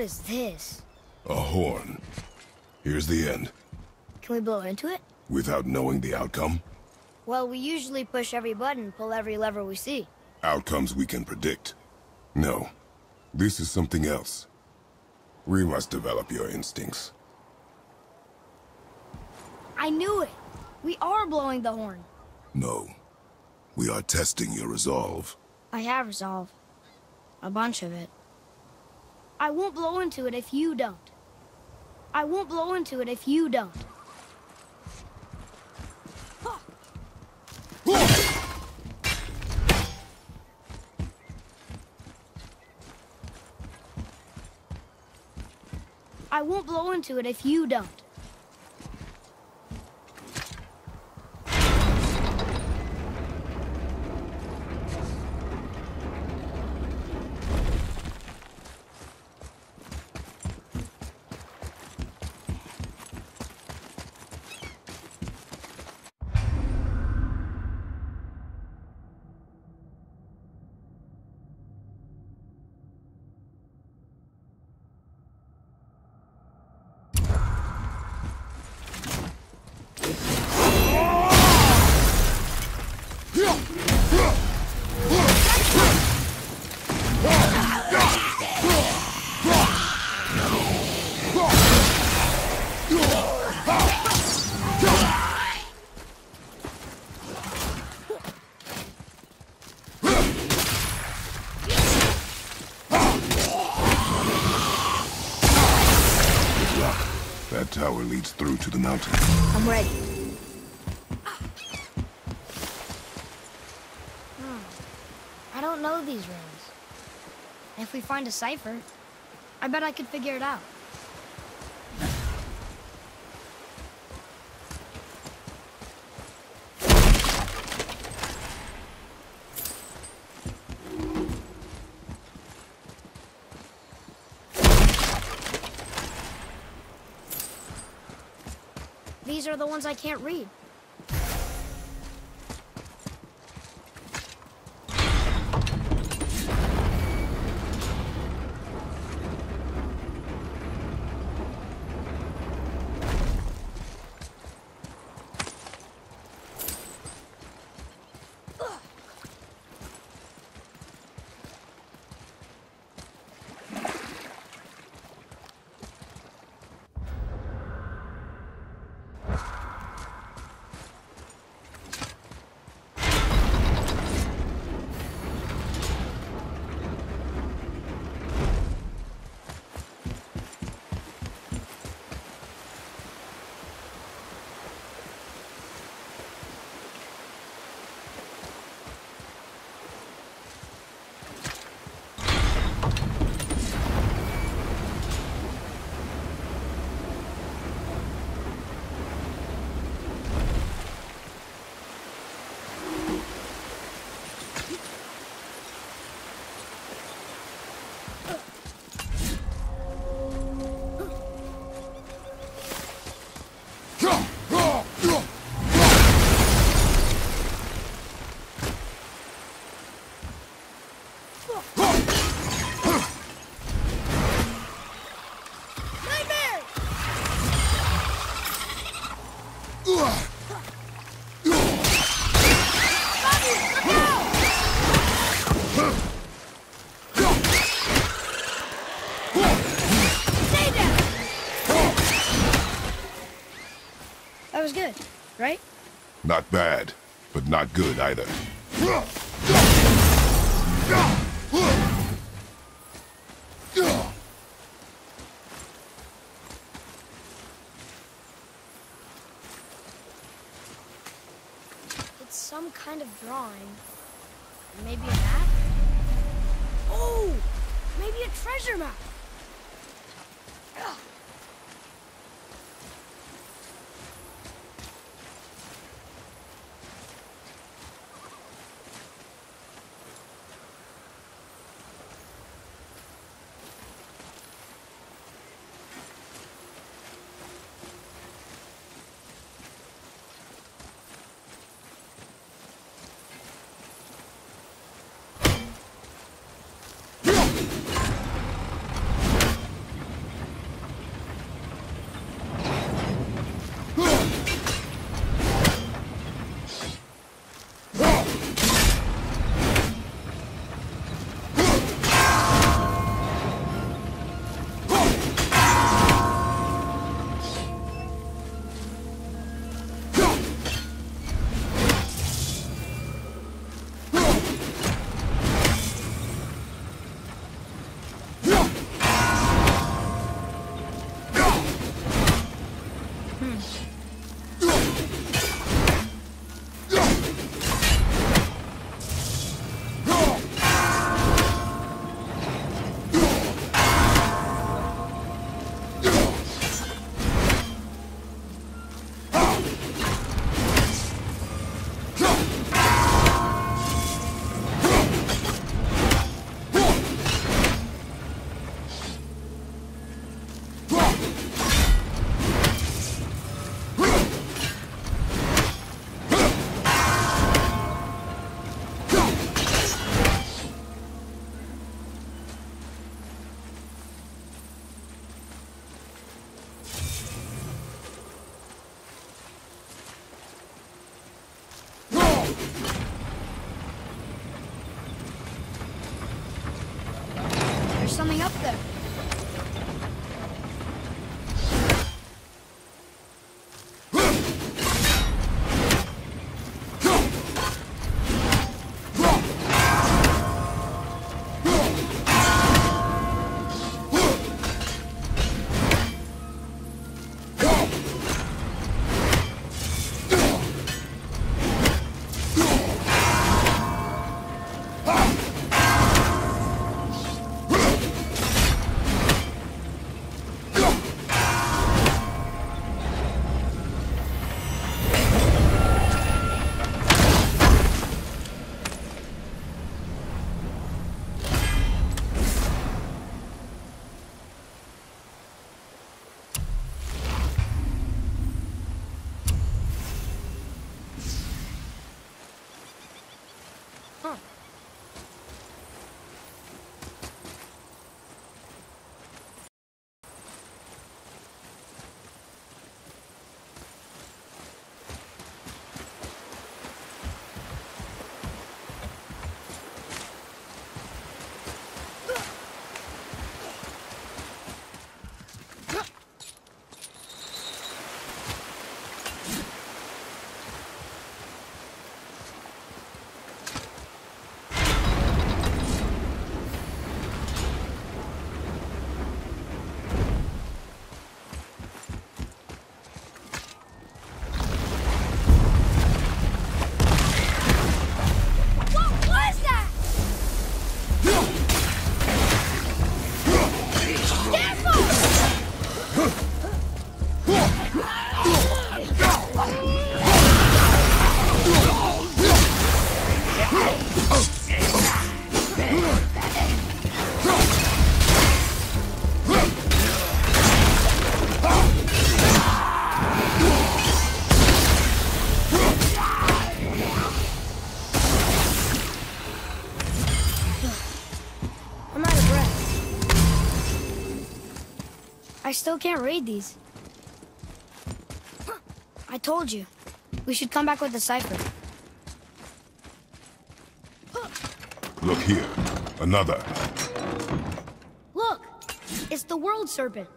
is this? A horn. Here's the end. Can we blow into it? Without knowing the outcome? Well, we usually push every button, pull every lever we see. Outcomes we can predict. No. This is something else. We must develop your instincts. I knew it! We are blowing the horn. No. We are testing your resolve. I have resolve. A bunch of it. I won't blow into it if you don't. I won't blow into it if you don't. I won't blow into it if you don't. That tower leads through to the mountain. I'm ready. I don't know these rooms. If we find a cipher, I bet I could figure it out. These are the ones I can't read. That was good, right? Not bad, but not good either. It's some kind of drawing. Maybe a map? Oh! Maybe a treasure map! Ugh. There's something up there. I still can't read these. I told you. We should come back with the cipher. Look here. Another. Look! It's the World Serpent.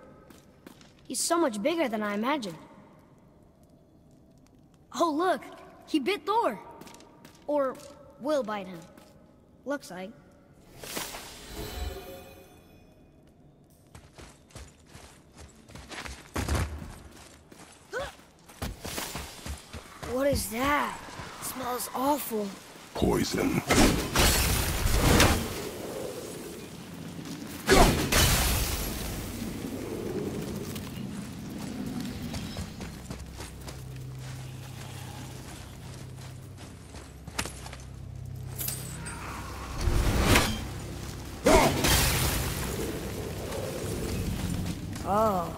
He's so much bigger than I imagined. Oh, look! He bit Thor! Or will bite him. Looks like. What is that? It smells awful. Poison. Oh.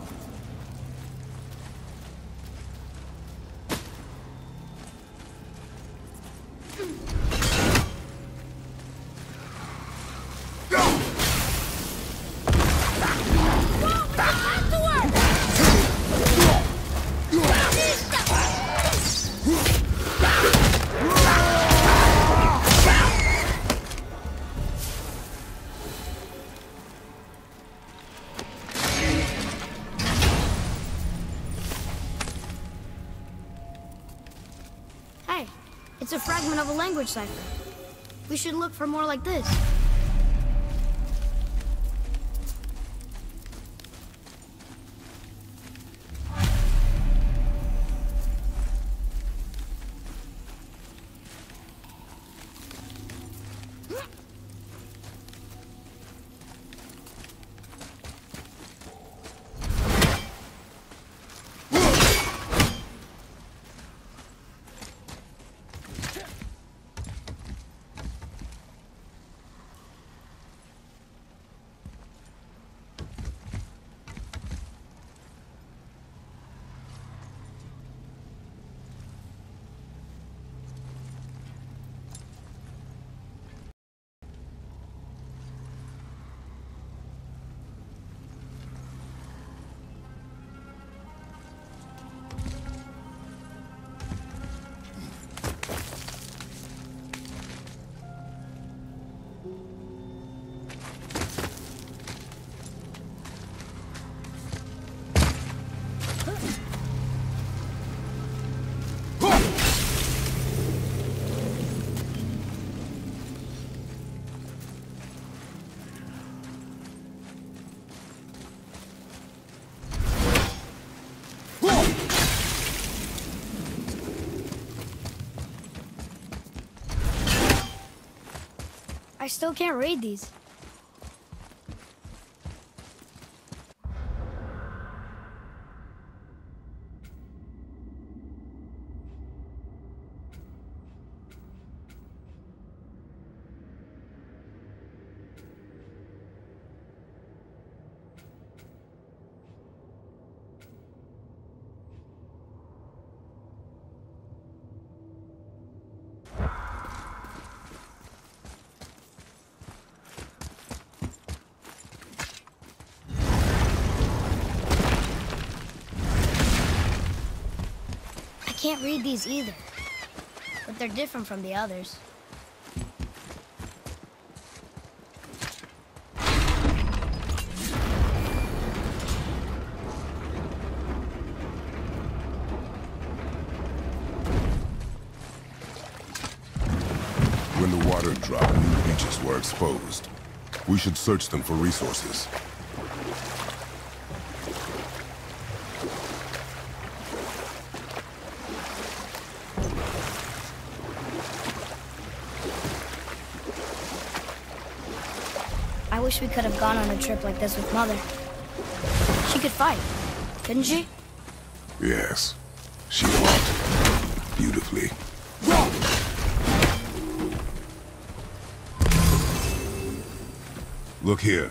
It's a fragment of a language cipher. We should look for more like this. I still can't read these. I can't read these either, but they're different from the others. When the water dropped, new beaches were exposed. We should search them for resources. I wish we could have gone on a trip like this with Mother. She could fight, couldn't she? Yes, she fought beautifully. Look here.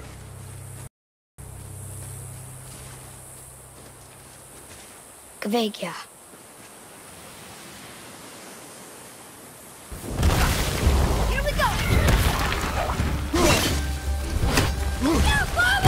Kveikja. Here we go! Yeah, Father!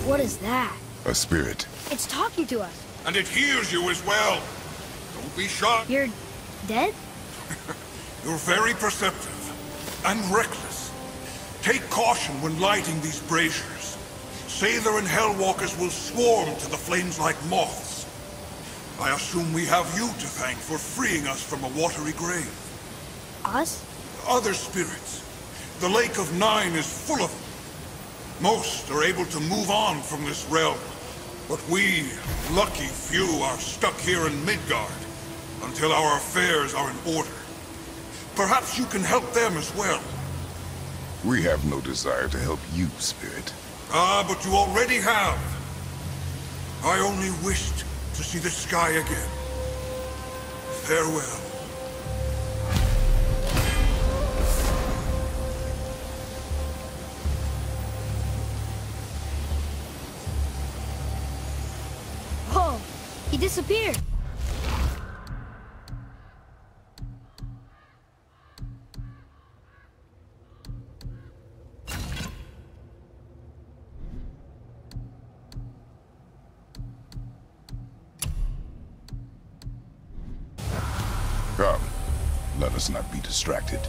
What is that? A spirit. It's talking to us. And it hears you as well. Don't be shy. You're dead? You're very perceptive and reckless. Take caution when lighting these braziers. Sather and Hellwalkers will swarm to the flames like moths. I assume we have you to thank for freeing us from a watery grave. Us? Other spirits. The Lake of Nine is full of them. Most are able to move on from this realm, but we, lucky few, are stuck here in Midgard until our affairs are in order. Perhaps you can help them as well. We have no desire to help you, Spirit. Ah, but you already have. I only wished to see the sky again. Farewell. Whoa! He disappeared! Come, let us not be distracted.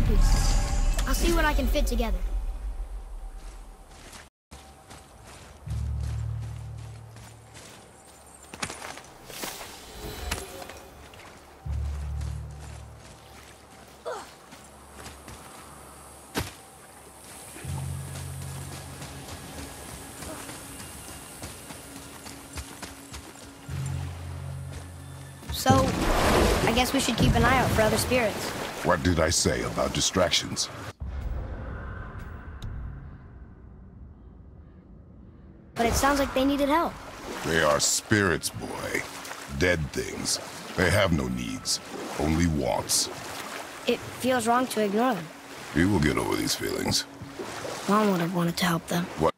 piece. I'll see what I can fit together. So, I guess we should keep an eye out for other spirits. What did I say about distractions? But it sounds like they needed help. They are spirits, boy. Dead things. They have no needs, only wants. It feels wrong to ignore them. You will get over these feelings. Mom would have wanted to help them. What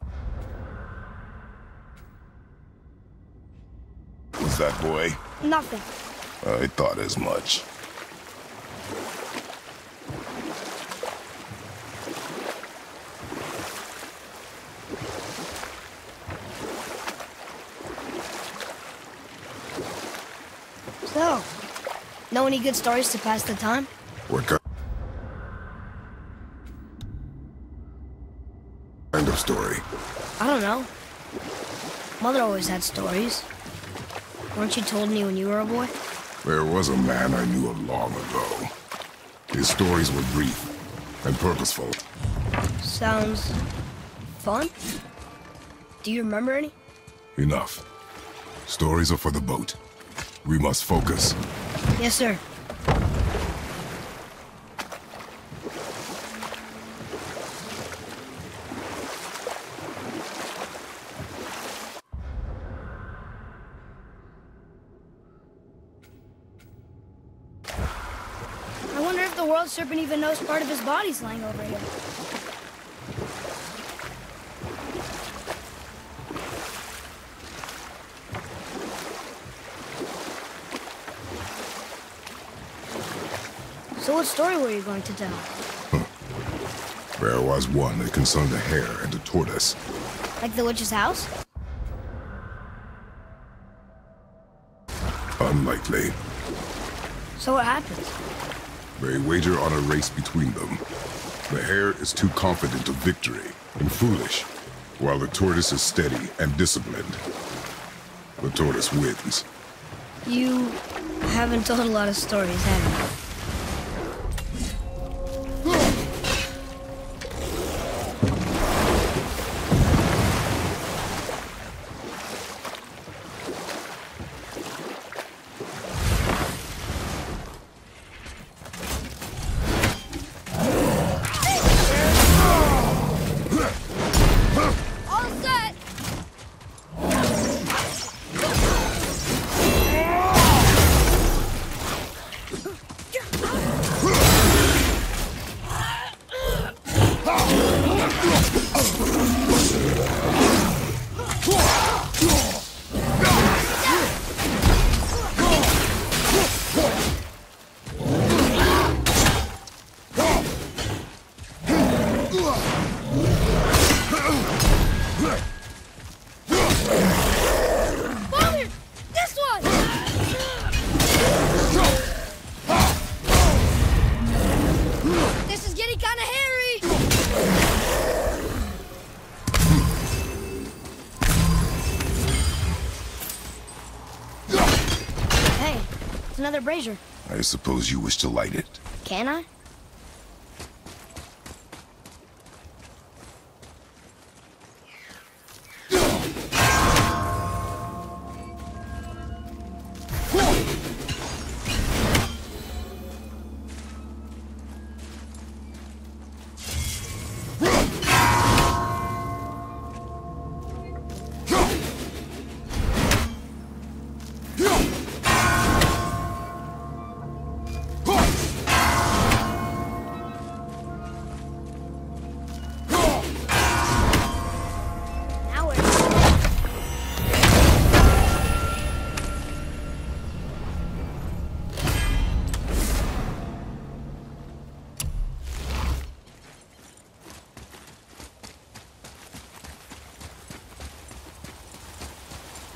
was that, boy? Nothing. I thought as much. So, know any good stories to pass the time? What kind of story? I don't know. Mother always had stories. Weren't you told me when you were a boy? There was a man I knew long ago. His stories were brief and purposeful. Sounds fun. Do you remember any? Enough. Stories are for the boat. We must focus. Yes, sir. I wonder if the world serpent even knows part of his body's lying over here. So what story were you going to tell? There was one that concerned a hare and a tortoise. Like the witch's house? Unlikely. So what happens? They wager on a race between them. The hare is too confident of victory and foolish, while the tortoise is steady and disciplined. The tortoise wins. You haven't told a lot of stories, have you? Another brazier. I suppose you wish to light it. Can I?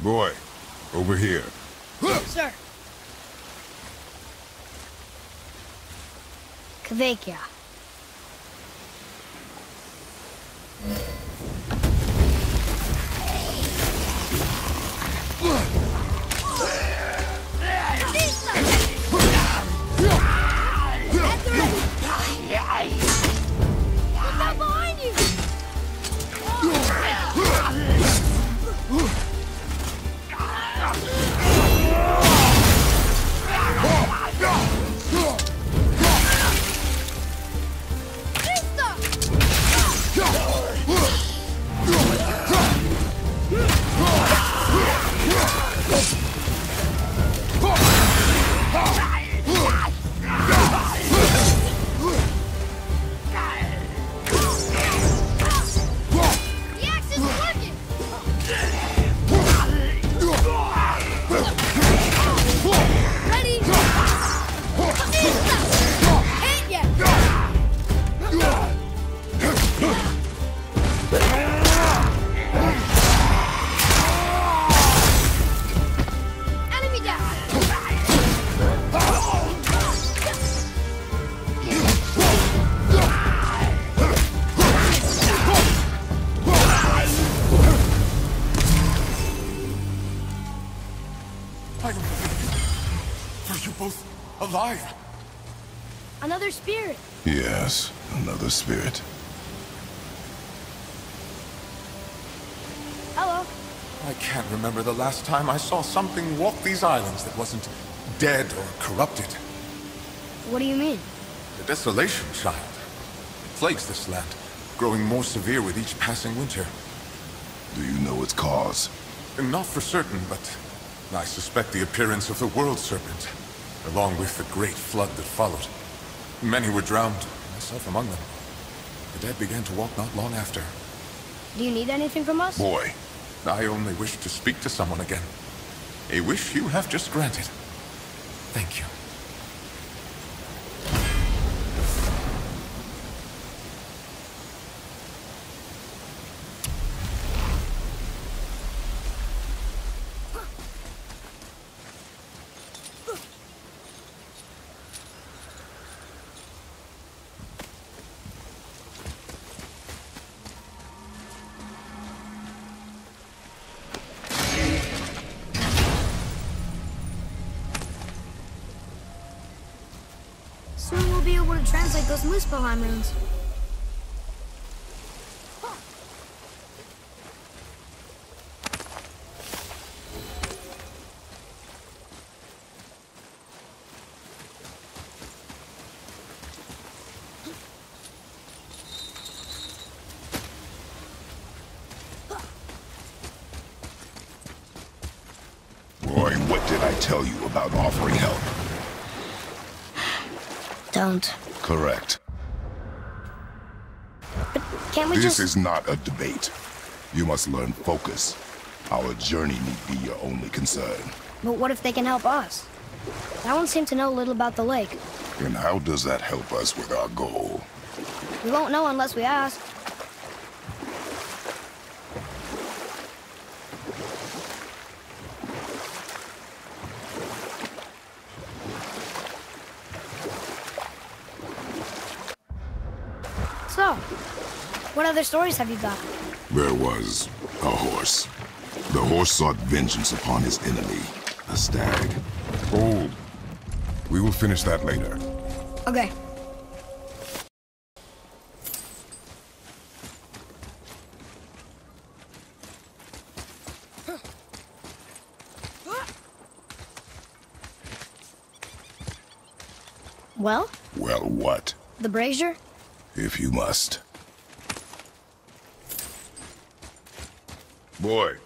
Boy, over here. Sir. Kvekia. both alive. Another spirit. Yes, another spirit. Hello. I can't remember the last time I saw something walk these islands that wasn't dead or corrupted. What do you mean? The desolation, child. It plagues this land, growing more severe with each passing winter. Do you know its cause? Not for certain, but I suspect the appearance of the World Serpent, along with the great flood that followed. Many were drowned, myself among them. The dead began to walk not long after. Do you need anything from us? Boy. I only wish to speak to someone again. A wish you have just granted. Thank you. Soon we'll be able to translate those Muspelheim runes. Boy, what did I tell you about offering help? Don't. Correct. But can't we This just... is not a debate. You must learn focus. Our journey need be your only concern. But what if they can help us? That one seemed to know a little about the lake. And how does that help us with our goal? We won't know unless we ask. So, what other stories have you got? There was a horse. The horse sought vengeance upon his enemy, a stag. Hold. We will finish that later. Okay. Well? Well, what? The brazier? If you must. Boy.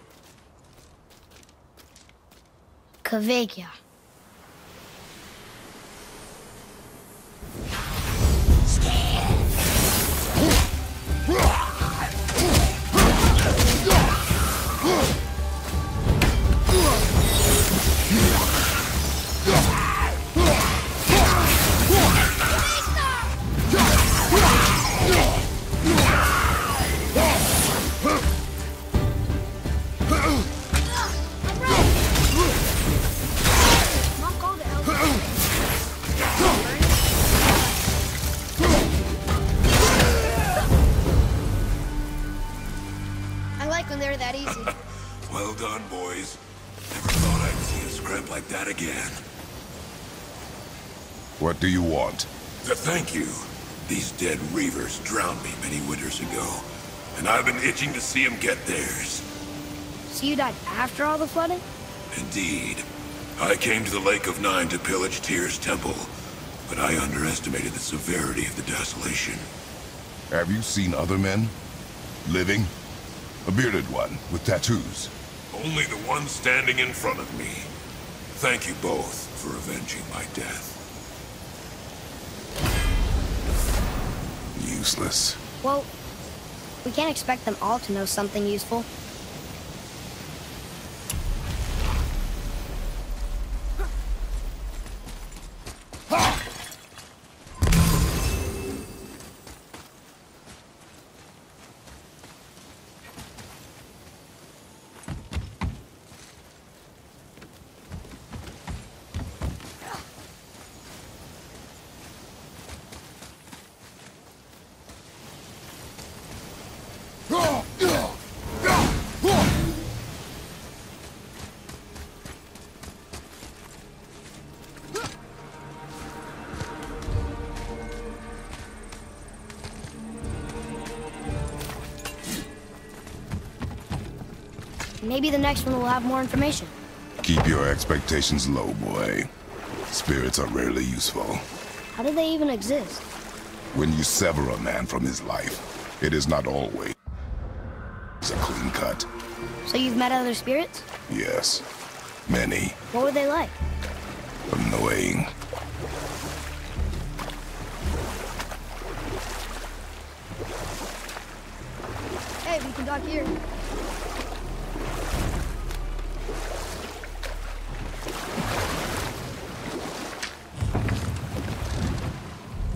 Kvekia. That easy. Well done, boys. Never thought I'd see a scrap like that again. What do you want? To thank you. These dead reavers drowned me many winters ago, and I've been itching to see them get theirs. So you died after all the flooding? Indeed. I came to the Lake of Nine to pillage Tyr's temple, but I underestimated the severity of the desolation. Have you seen other men? Living? A bearded one with tattoos. Only the one standing in front of me. Thank you both for avenging my death. Useless. Well, we can't expect them all to know something useful. Maybe the next one will have more information. Keep your expectations low, boy. Spirits are rarely useful. How do they even exist? When you sever a man from his life, it is not always a clean cut. So you've met other spirits? Yes, many. What were they like? Annoying. Hey, we can talk here.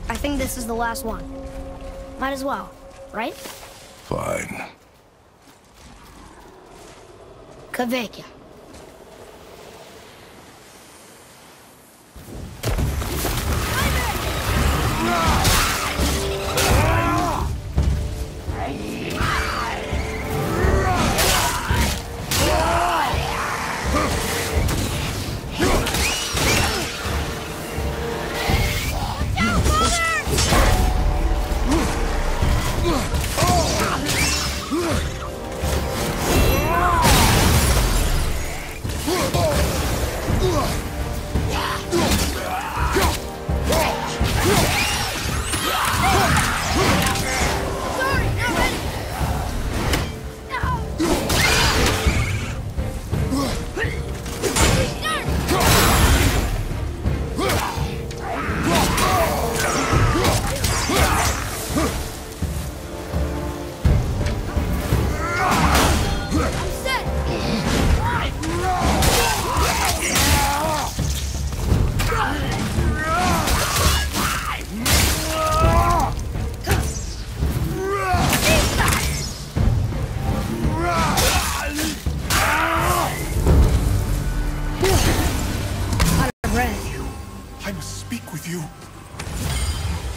I think this is the last one. Might as well, right? Fine. Kavekya.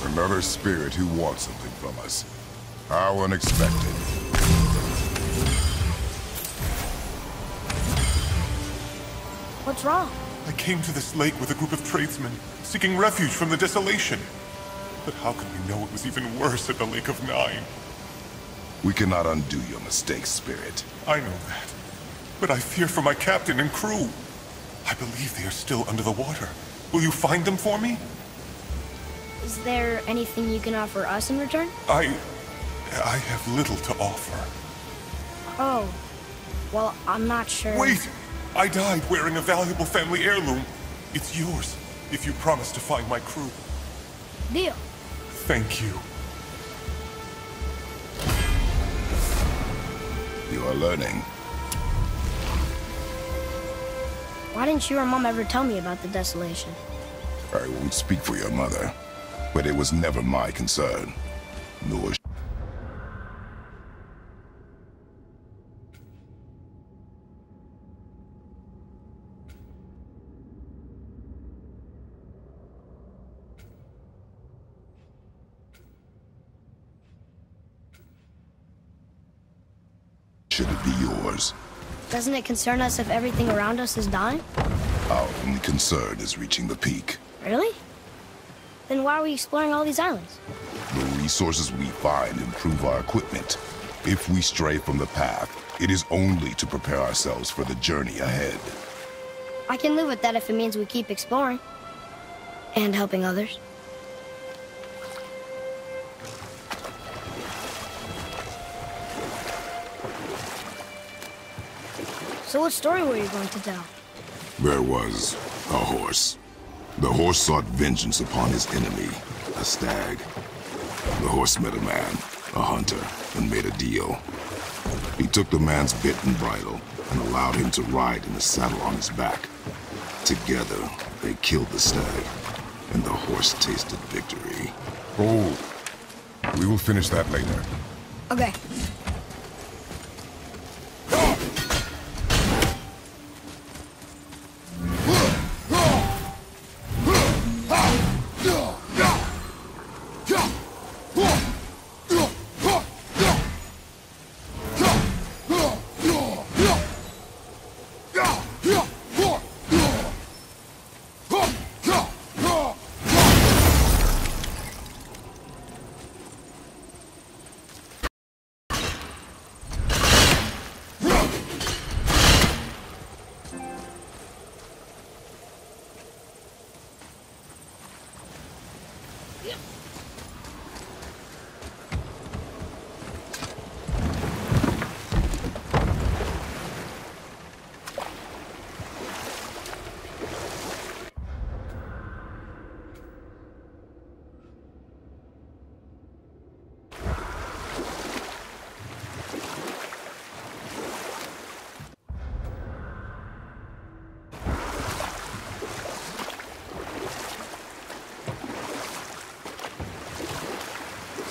Another spirit who wants something from us. How unexpected. What's wrong? I came to this lake with a group of tradesmen, seeking refuge from the desolation. But how could we know it was even worse at the Lake of Nine? We cannot undo your mistakes, Spirit. I know that. But I fear for my captain and crew. I believe they are still under the water. Will you find them for me? Is there anything you can offer us in return? I have little to offer. Oh. Well, I'm not sure. Wait! I died wearing a valuable family heirloom. It's yours, if you promise to find my crew. Deal. Thank you. You are learning. Why didn't you or Mom ever tell me about the desolation? I won't speak for your mother, but it was never my concern. Nor should it be yours. Doesn't it concern us if everything around us is dying? Our only concern is reaching the peak. Really? Then why are we exploring all these islands? The resources we find improve our equipment. If we stray from the path, it is only to prepare ourselves for the journey ahead. I can live with that if it means we keep exploring. And helping others. So what story were you going to tell? There was a horse. The horse sought vengeance upon his enemy, a stag. The horse met a man, a hunter, and made a deal. He took the man's bit and bridle and allowed him to ride in the saddle on his back. Together, they killed the stag, and the horse tasted victory. Oh, we will finish that later. Okay.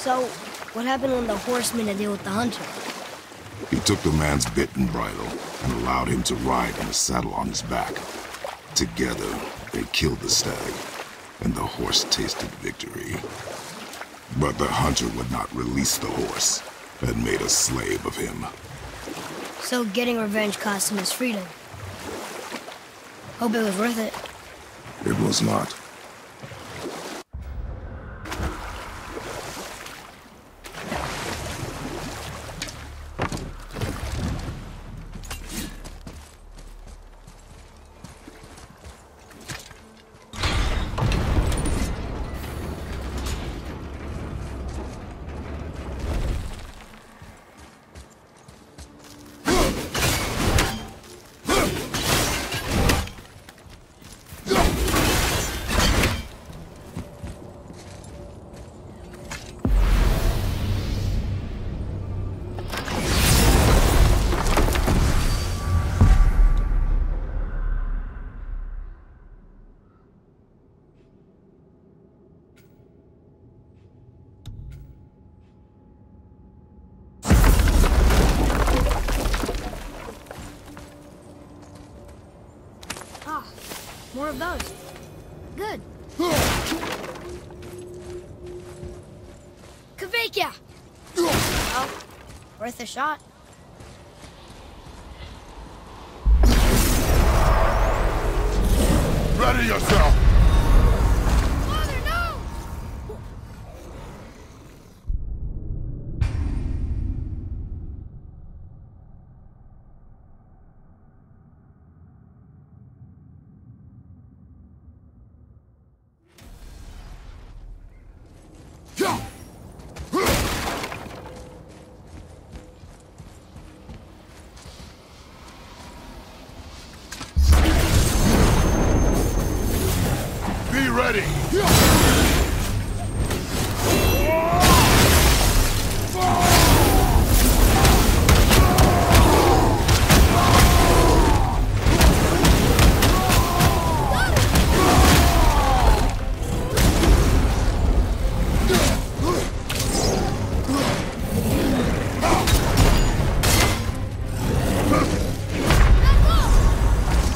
So, what happened when the horse made a deal with the hunter? He took the man's bit and bridle and allowed him to ride in a saddle on his back. Together, they killed the stag, and the horse tasted victory. But the hunter would not release the horse and made a slave of him. So getting revenge cost him his freedom. Hope it was worth it. It was not. More of those. Good. Kvekia! Well, worth a shot. Ready yourself! Father, no! Be ready!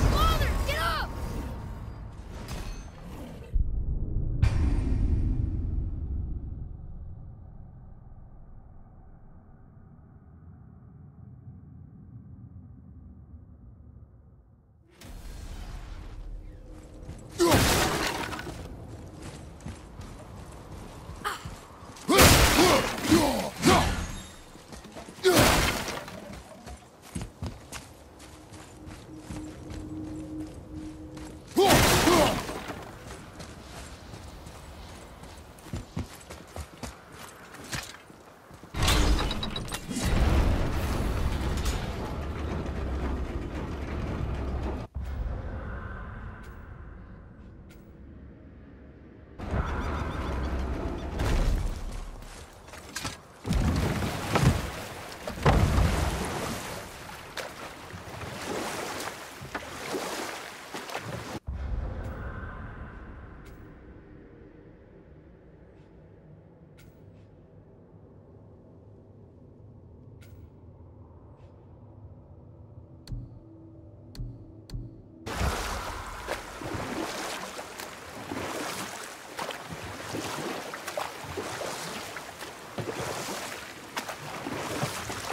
Father, get up!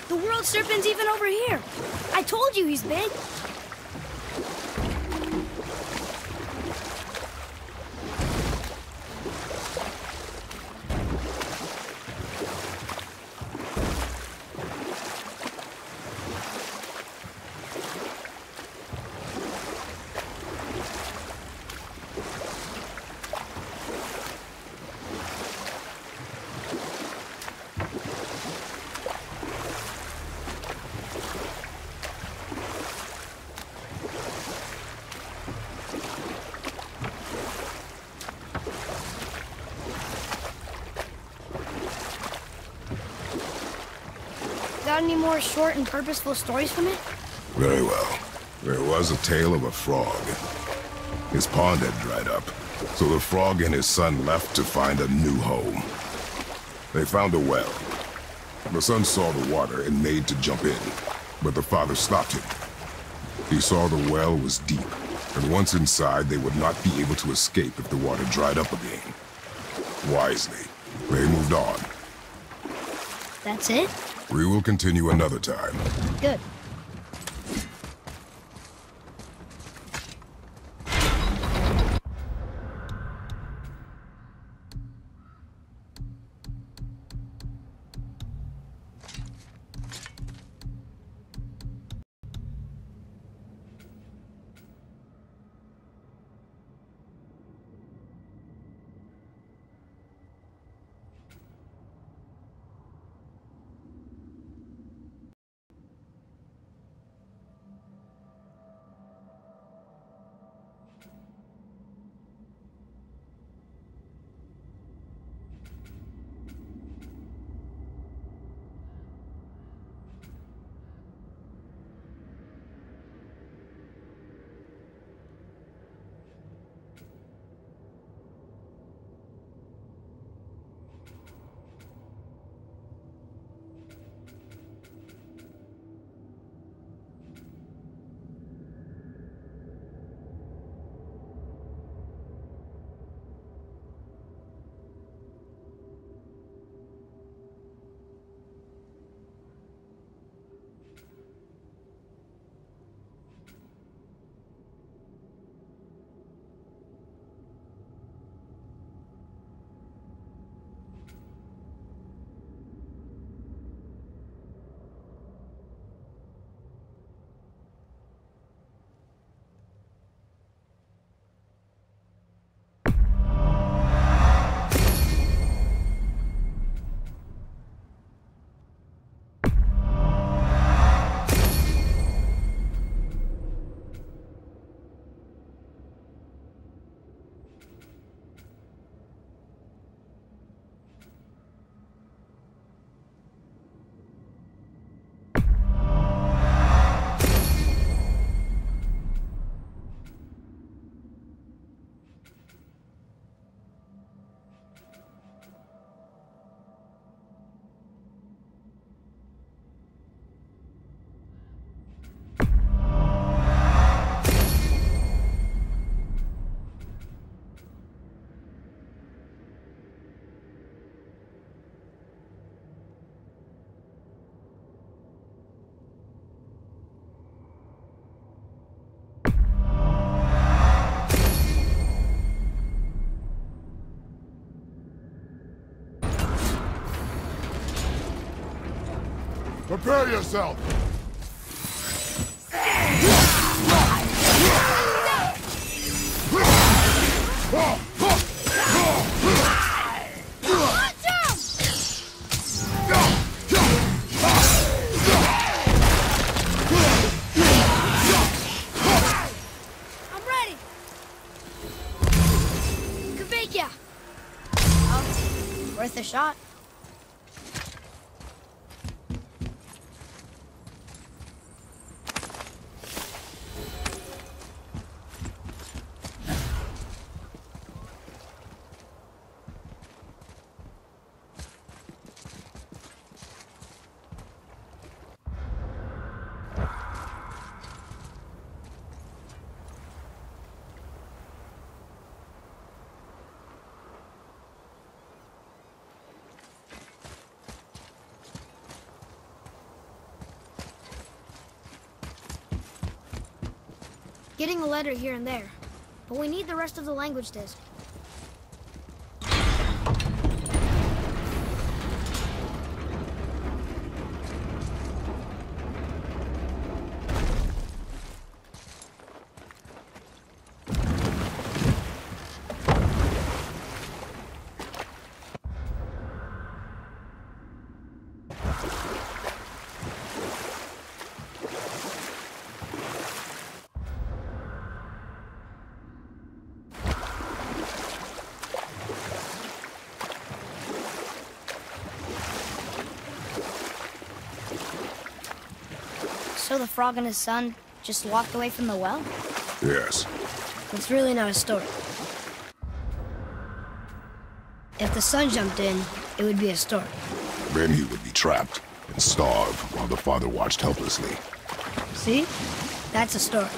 The world serpent's even over here. I told you he's big. Got any more short and purposeful stories from it? Very well. There was a tale of a frog. His pond had dried up, so the frog and his son left to find a new home. They found a well. The son saw the water and made to jump in, but the father stopped him. He saw the well was deep, and once inside, they would not be able to escape if the water dried up again. Wisely, they moved on. That's it? We will continue another time. Good. Prepare yourself! I'm ready! Kavika! Oh, worth a shot. Getting a letter here and there, but we need the rest of the language disc. So the frog and his son just walked away from the well? Yes. It's really not a story. If the son jumped in, it would be a story. Then he would be trapped and starve while the father watched helplessly. See? That's a story.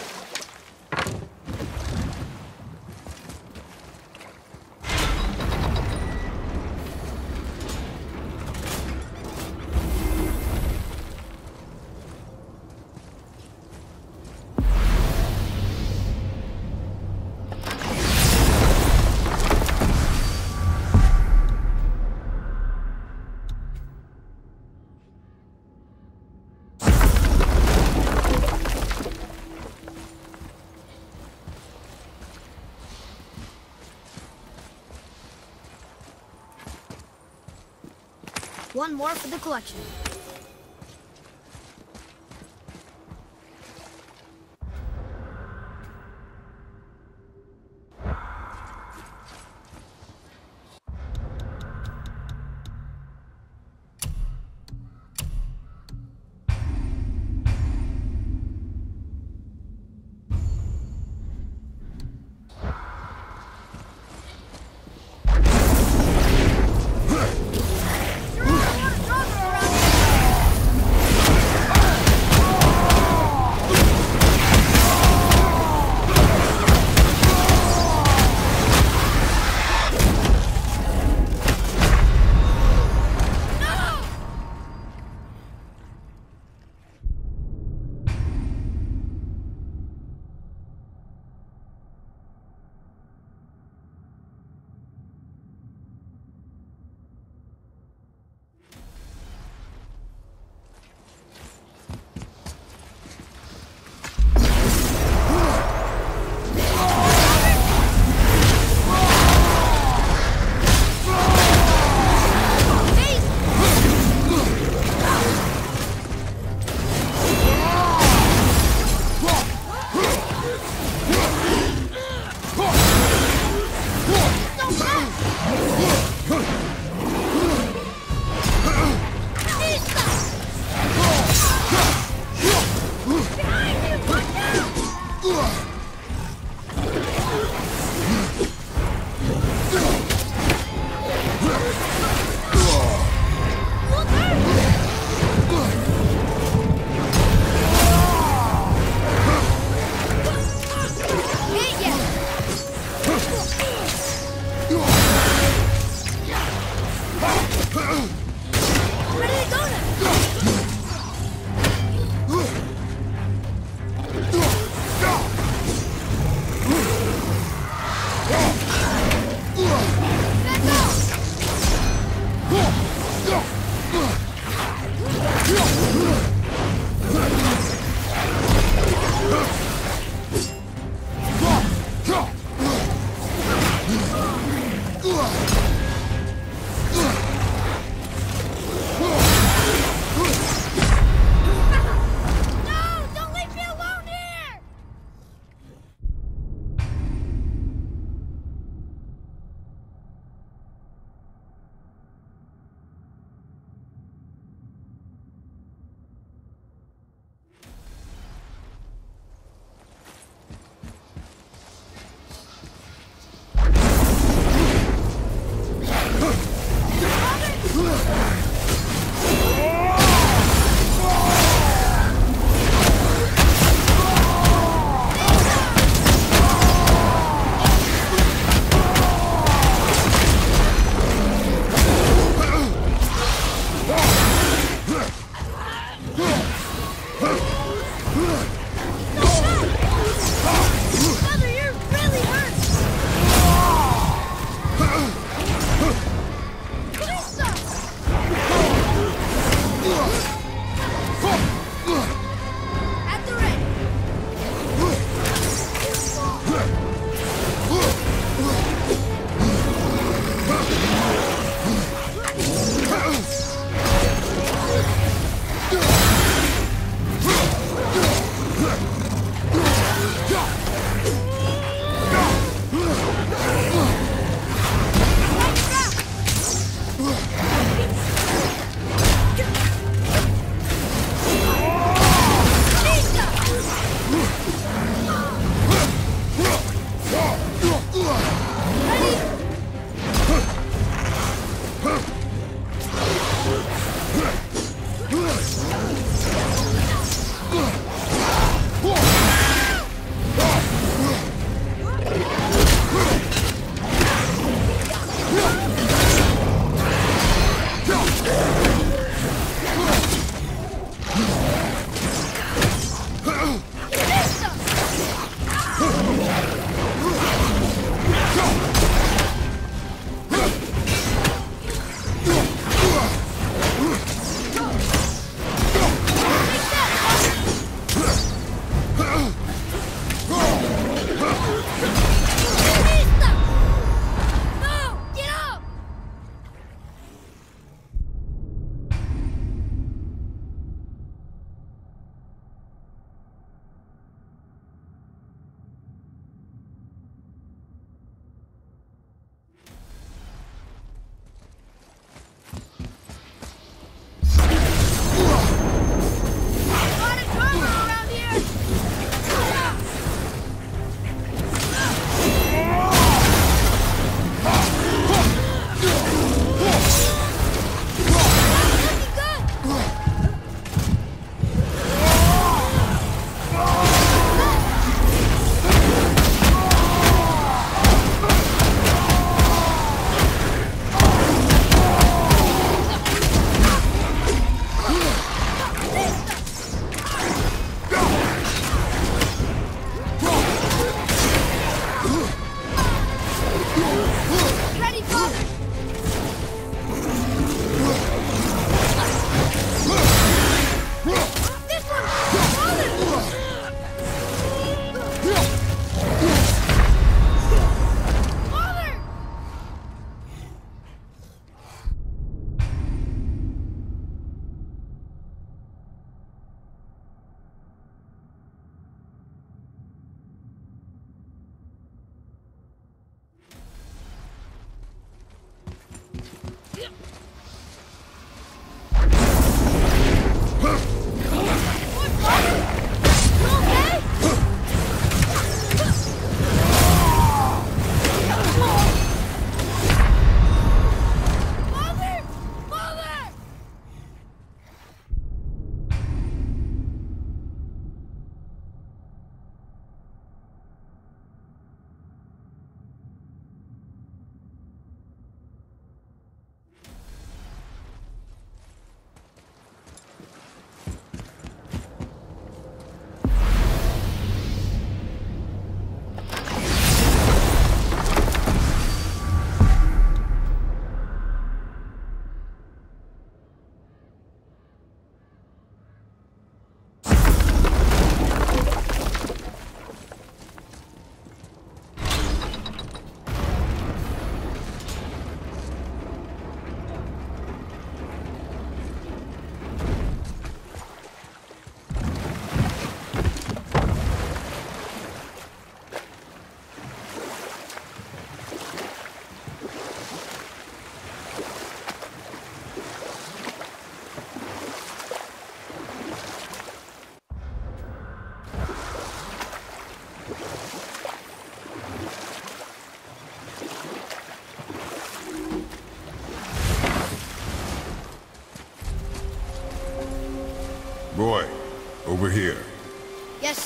One more for the collection.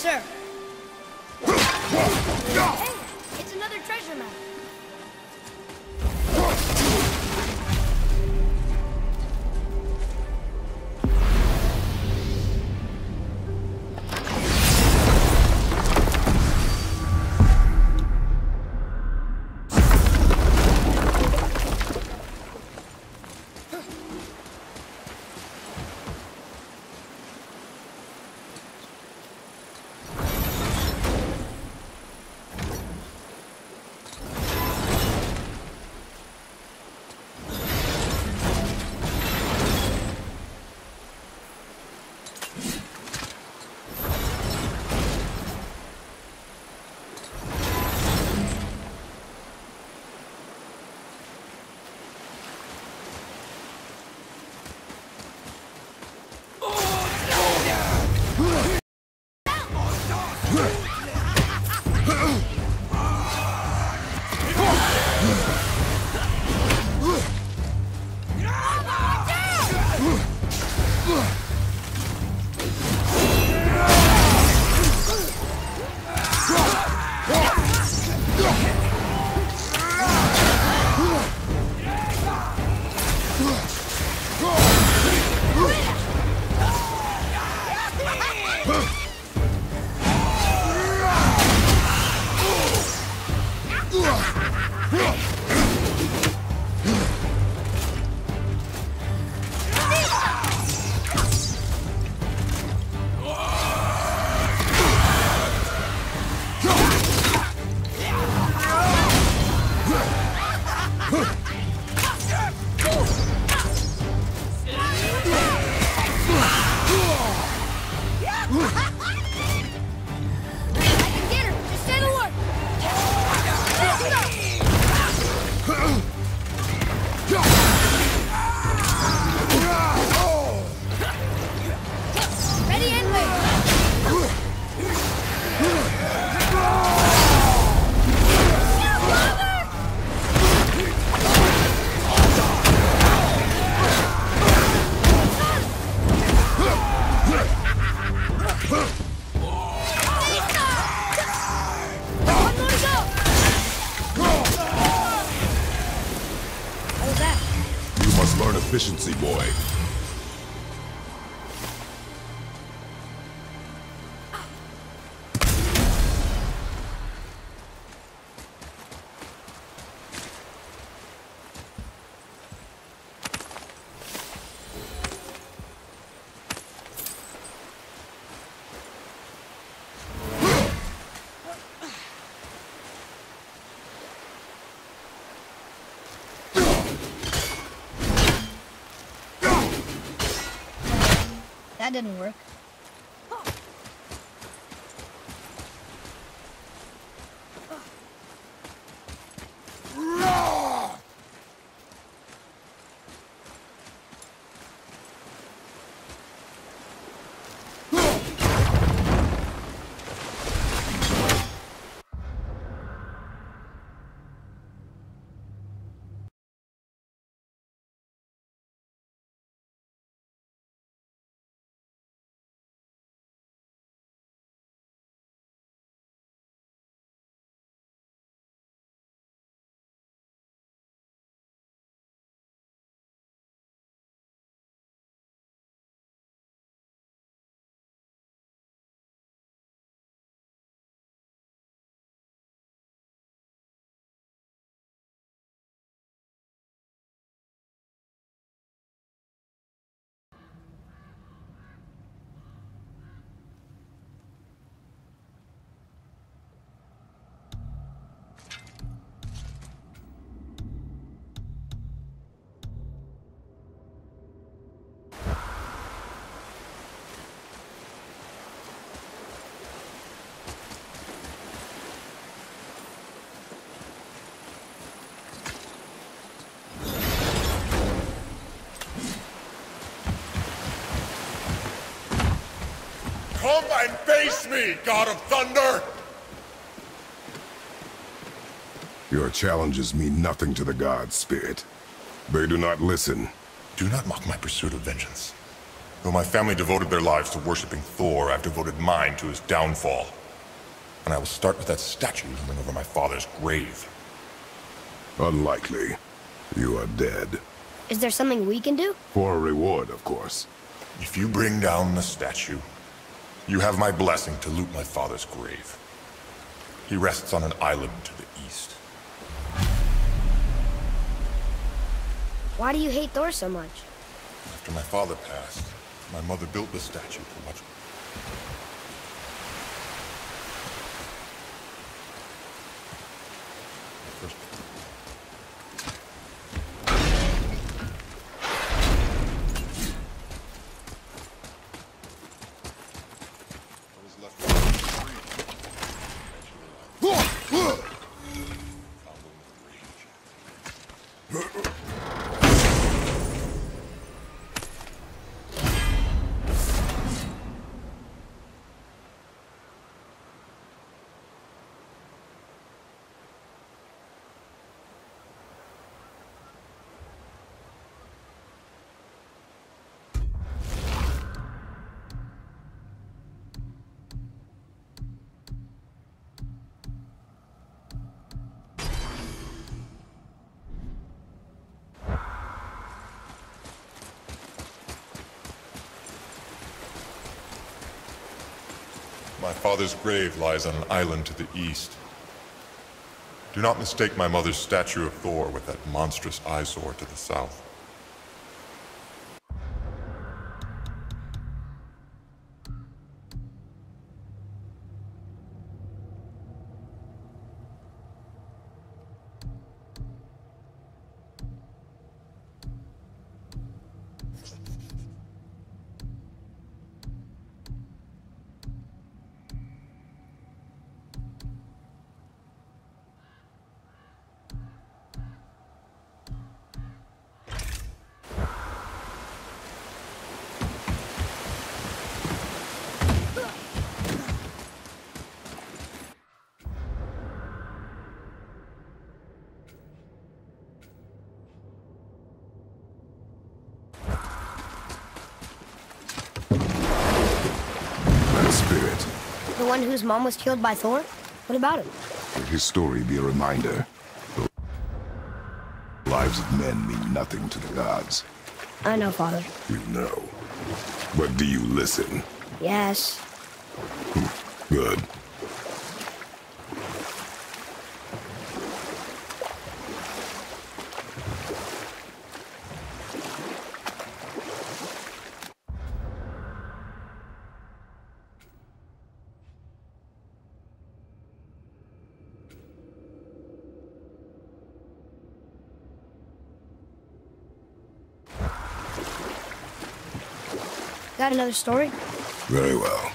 sir. Hey, it's another treasure map. Efficiency, boy. That didn't work. Come and face me, God of Thunder! Your challenges mean nothing to the gods, Spirit. They do not listen. Do not mock my pursuit of vengeance. Though my family devoted their lives to worshipping Thor, I've devoted mine to his downfall. And I will start with that statue looming over my father's grave. Unlikely. You are dead. Is there something we can do? For a reward, of course. If you bring down the statue, you have my blessing to loot my father's grave. He rests on an island to the east. Why do you hate Thor so much? After my father passed, my mother built the statue to watch. My father's grave lies on an island to the east. Do not mistake my mother's statue of Thor with that monstrous eyesore to the south. Spirit. The one whose mom was killed by Thor? What about him? Let his story be a reminder. The lives of men mean nothing to the gods. I know, Father. You know. But do you listen? Yes. Good. Got another story? Very well.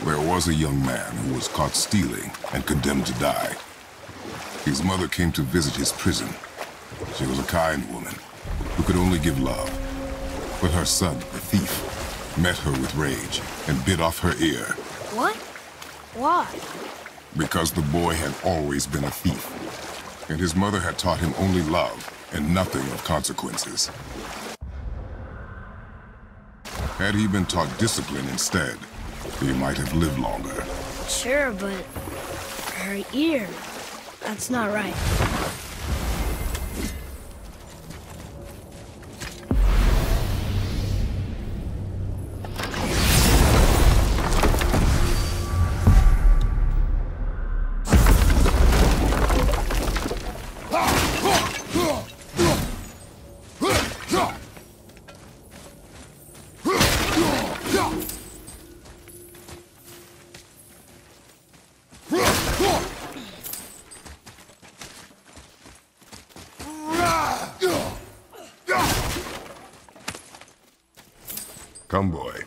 There was a young man who was caught stealing and condemned to die. His mother came to visit his prison. She was a kind woman who could only give love. But her son, the thief, met her with rage and bit off her ear. What? Why? Because the boy had always been a thief, and his mother had taught him only love and nothing of consequences. Had he been taught discipline instead, he might have lived longer. Sure, but her ear, that's not right. Come, boy.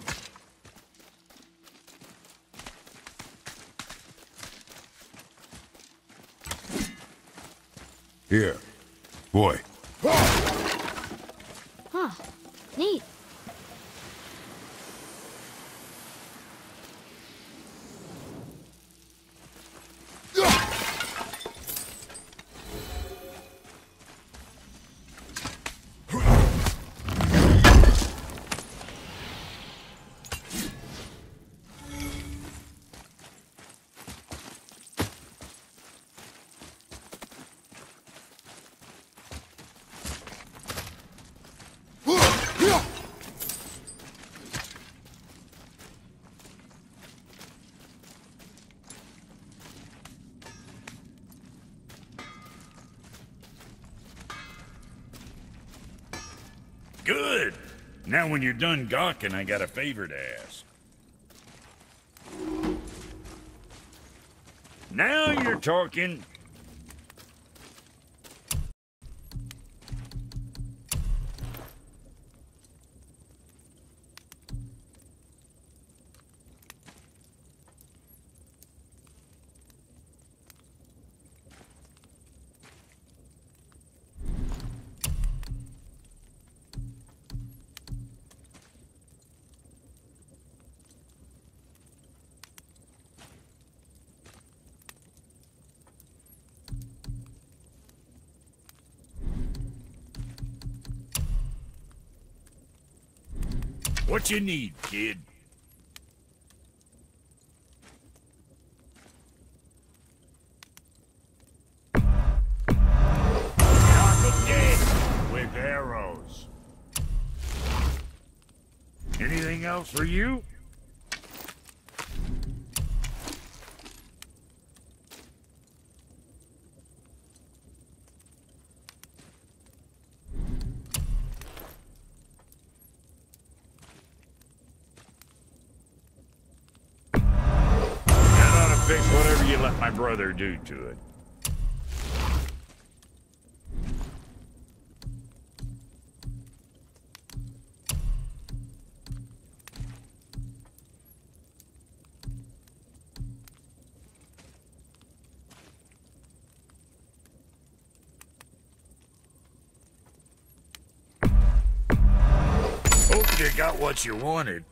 Here, boy. Huh. Neat. Now when you're done gawking, I got a favor to ask. Now you're talking. What you need, kid? Not the dead with arrows. Anything else for you? Fix whatever you let my brother do to it. Hope you got what you wanted.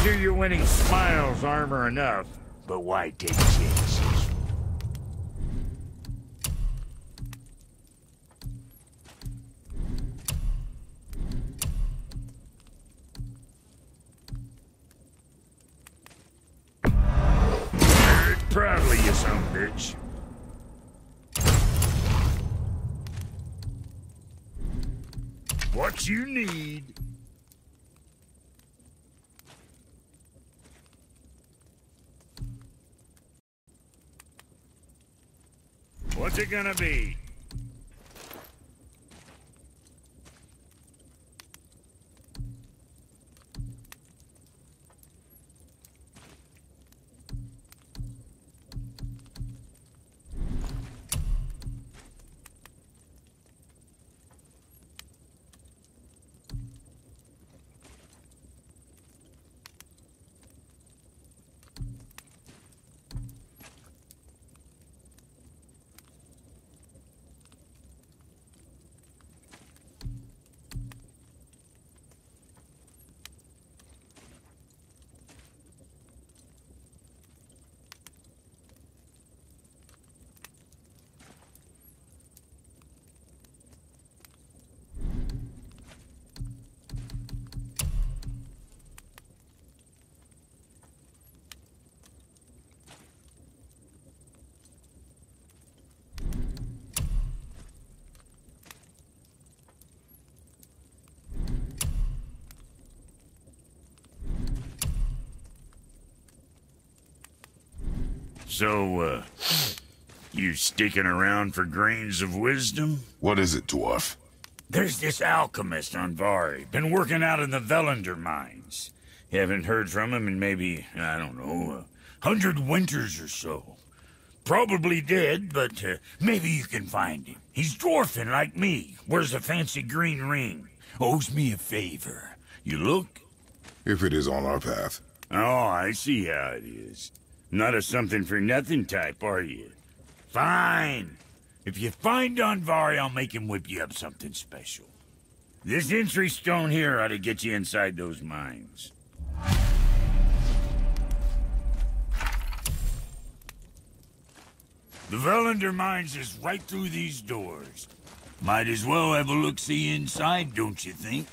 Sure you're winning smiles, armor enough, but why take chances? Proudly, you son of a bitch. What you need? What's it gonna be? So, you sticking around for grains of wisdom? What is it, dwarf? There's this alchemist on Vari. Been working out in the Velander mines. Haven't heard from him in maybe, I don't know, 100 winters or so. Probably dead, but maybe you can find him. He's dwarfing like me. Wears a fancy green ring. Owes me a favor. You look? If it is on our path. Oh, I see how it is. Not a something-for-nothing type, are you? Fine. If you find Andvari, I'll make him whip you up something special. This entry stone here ought to get you inside those mines. The Velander Mines is right through these doors. Might as well have a look-see inside, don't you think?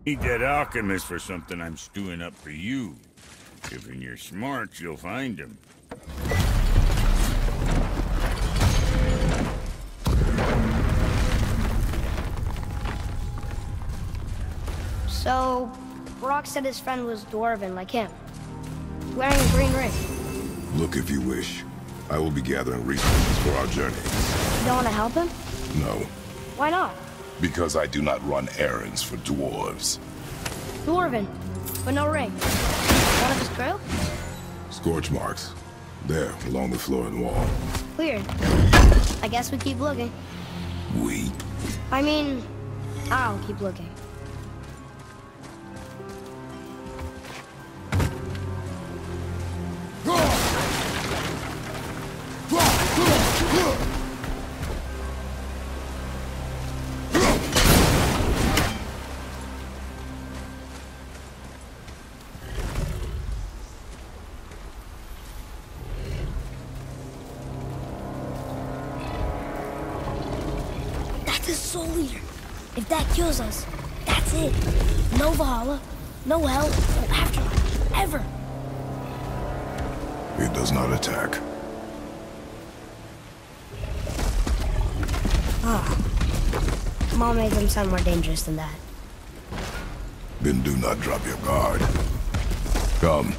Need that alchemist for something I'm stewing up for you. If you're smart, you'll find him. So, Brock said his friend was dwarven like him, wearing a green ring. Look if you wish. I will be gathering resources for our journey. You don't want to help him? No, Why not? because I do not run errands for dwarves. Dwarven, but no ring. One of his crew? Scorch marks. There, along the floor and wall. Weird. I guess we keep looking. We? I mean, I'll keep looking. The Soul Eater. If that kills us, that's it. No Valhalla, no hell, no afterlife, ever. It does not attack. Mom made them sound more dangerous than that. Then do not drop your guard. Come.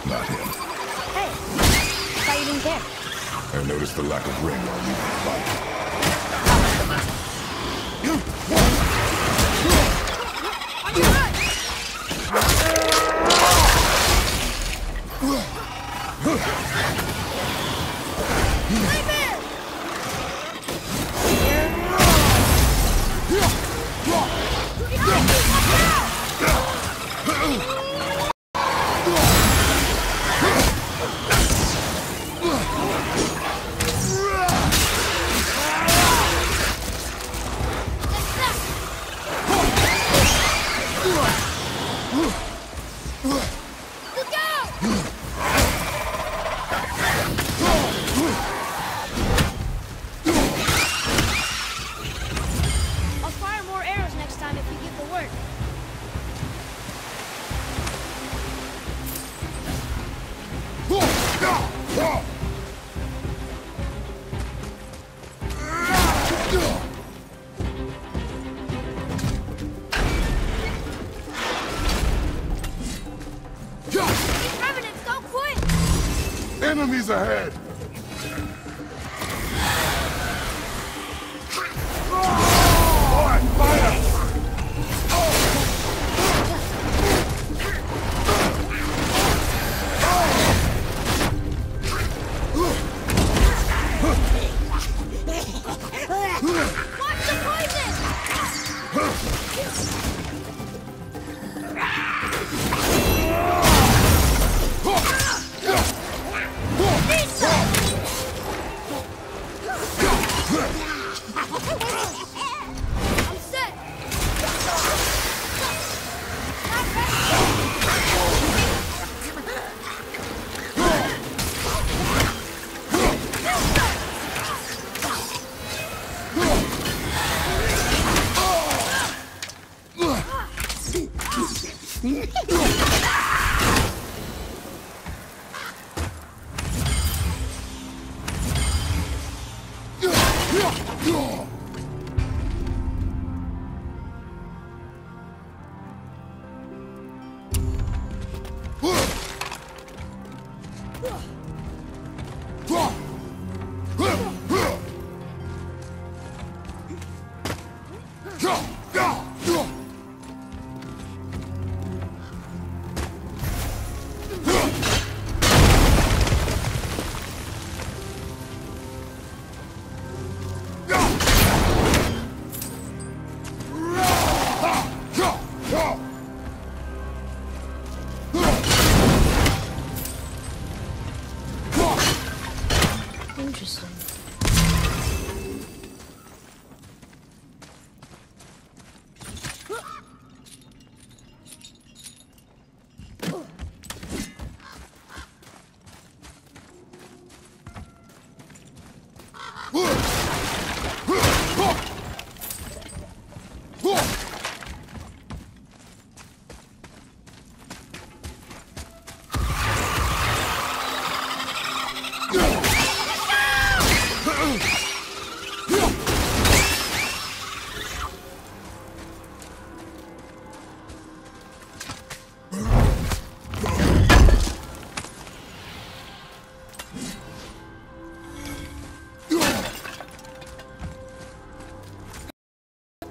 Not him. Hey, I thought you didn't care. I noticed the lack of ring while leaving the fight. Interesting.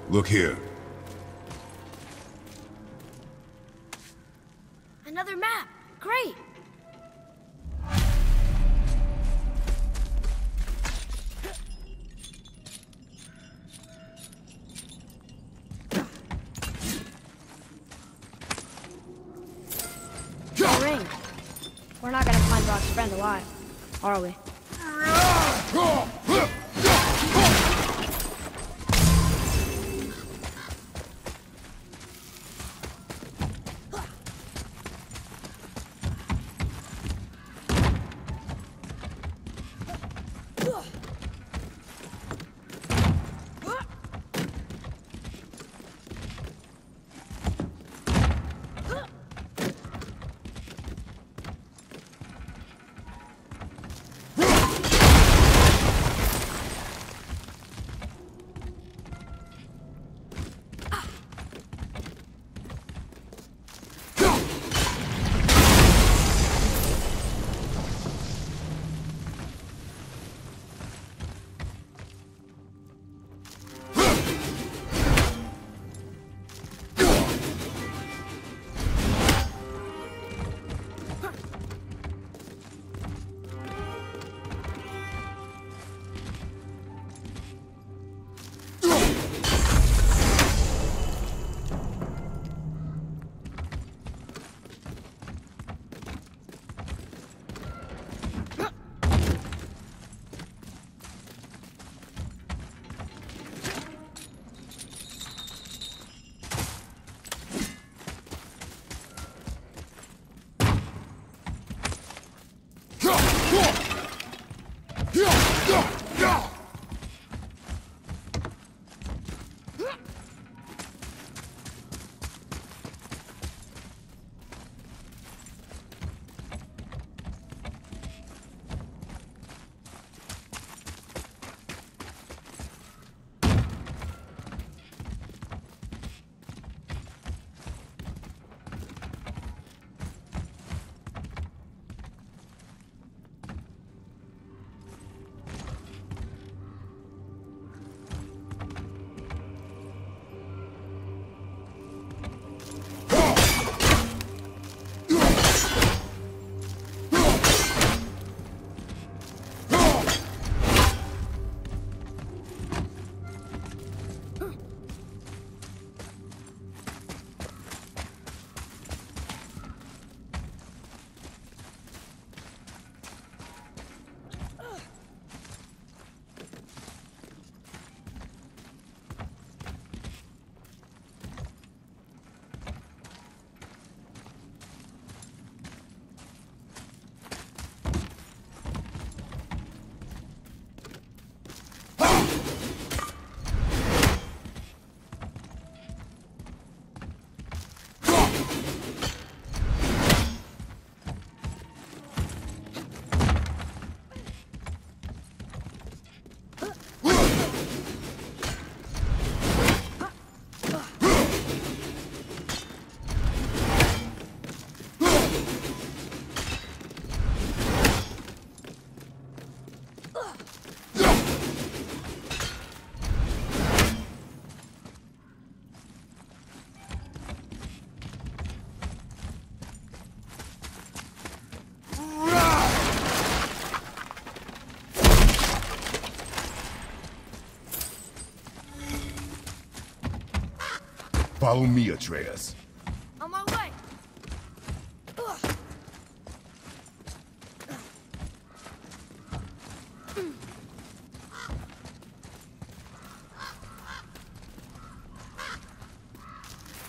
Look here. Another map. Great. A ring. We're not gonna find Brock's friend alive, are we? Follow me, Atreus. On my way.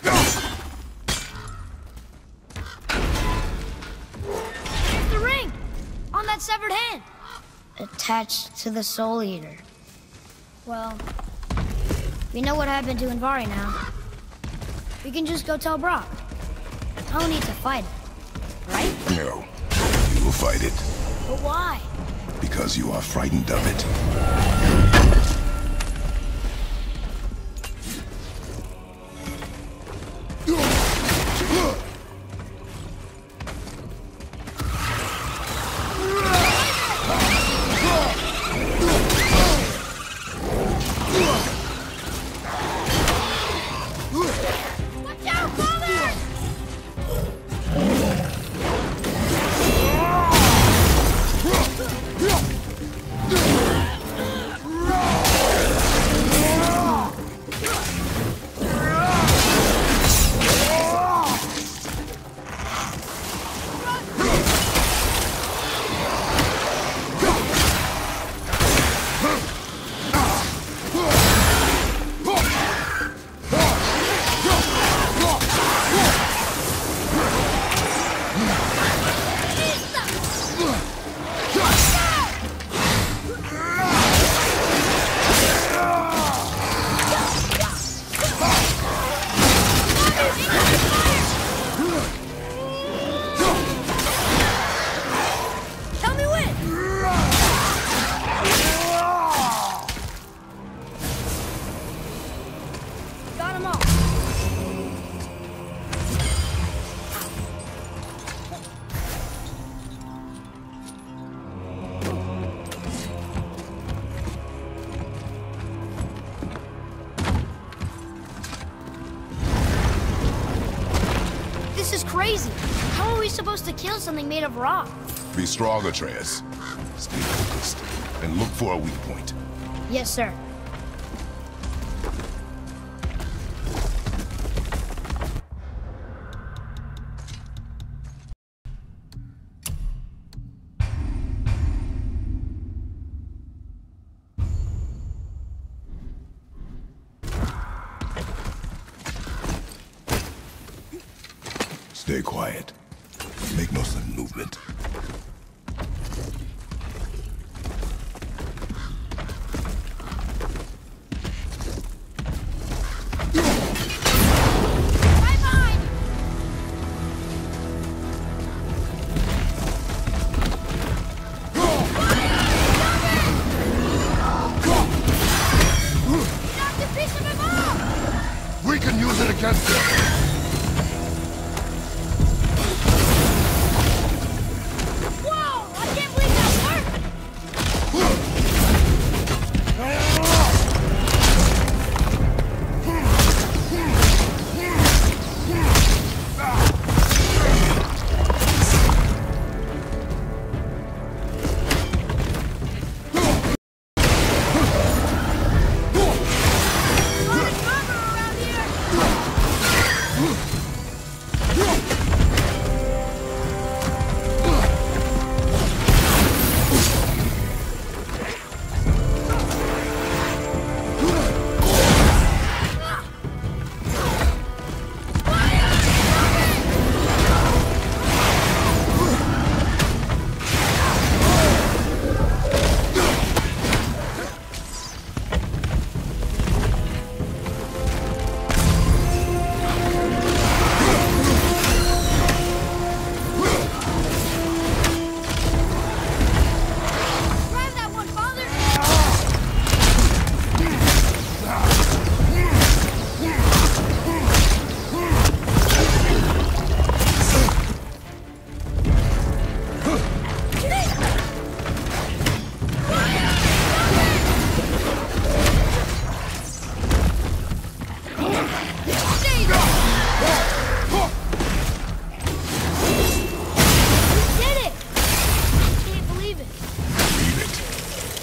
There's the ring! On that severed hand! Attached to the Soul Eater. Well, we know what happened to Anvari now. We can just go tell Brock. No need to fight it, right? No. You will fight it. But why? Because you are frightened of it. Watch out, father! Tell me when! Got 'em all. This is crazy. How are we supposed to kill something made of rock? Be strong, Atreus. Stay focused, and look for a weak point. Yes, sir. Stay quiet. Make no sudden movement. Right behind! Knocked a piece of him off! We can use it against them!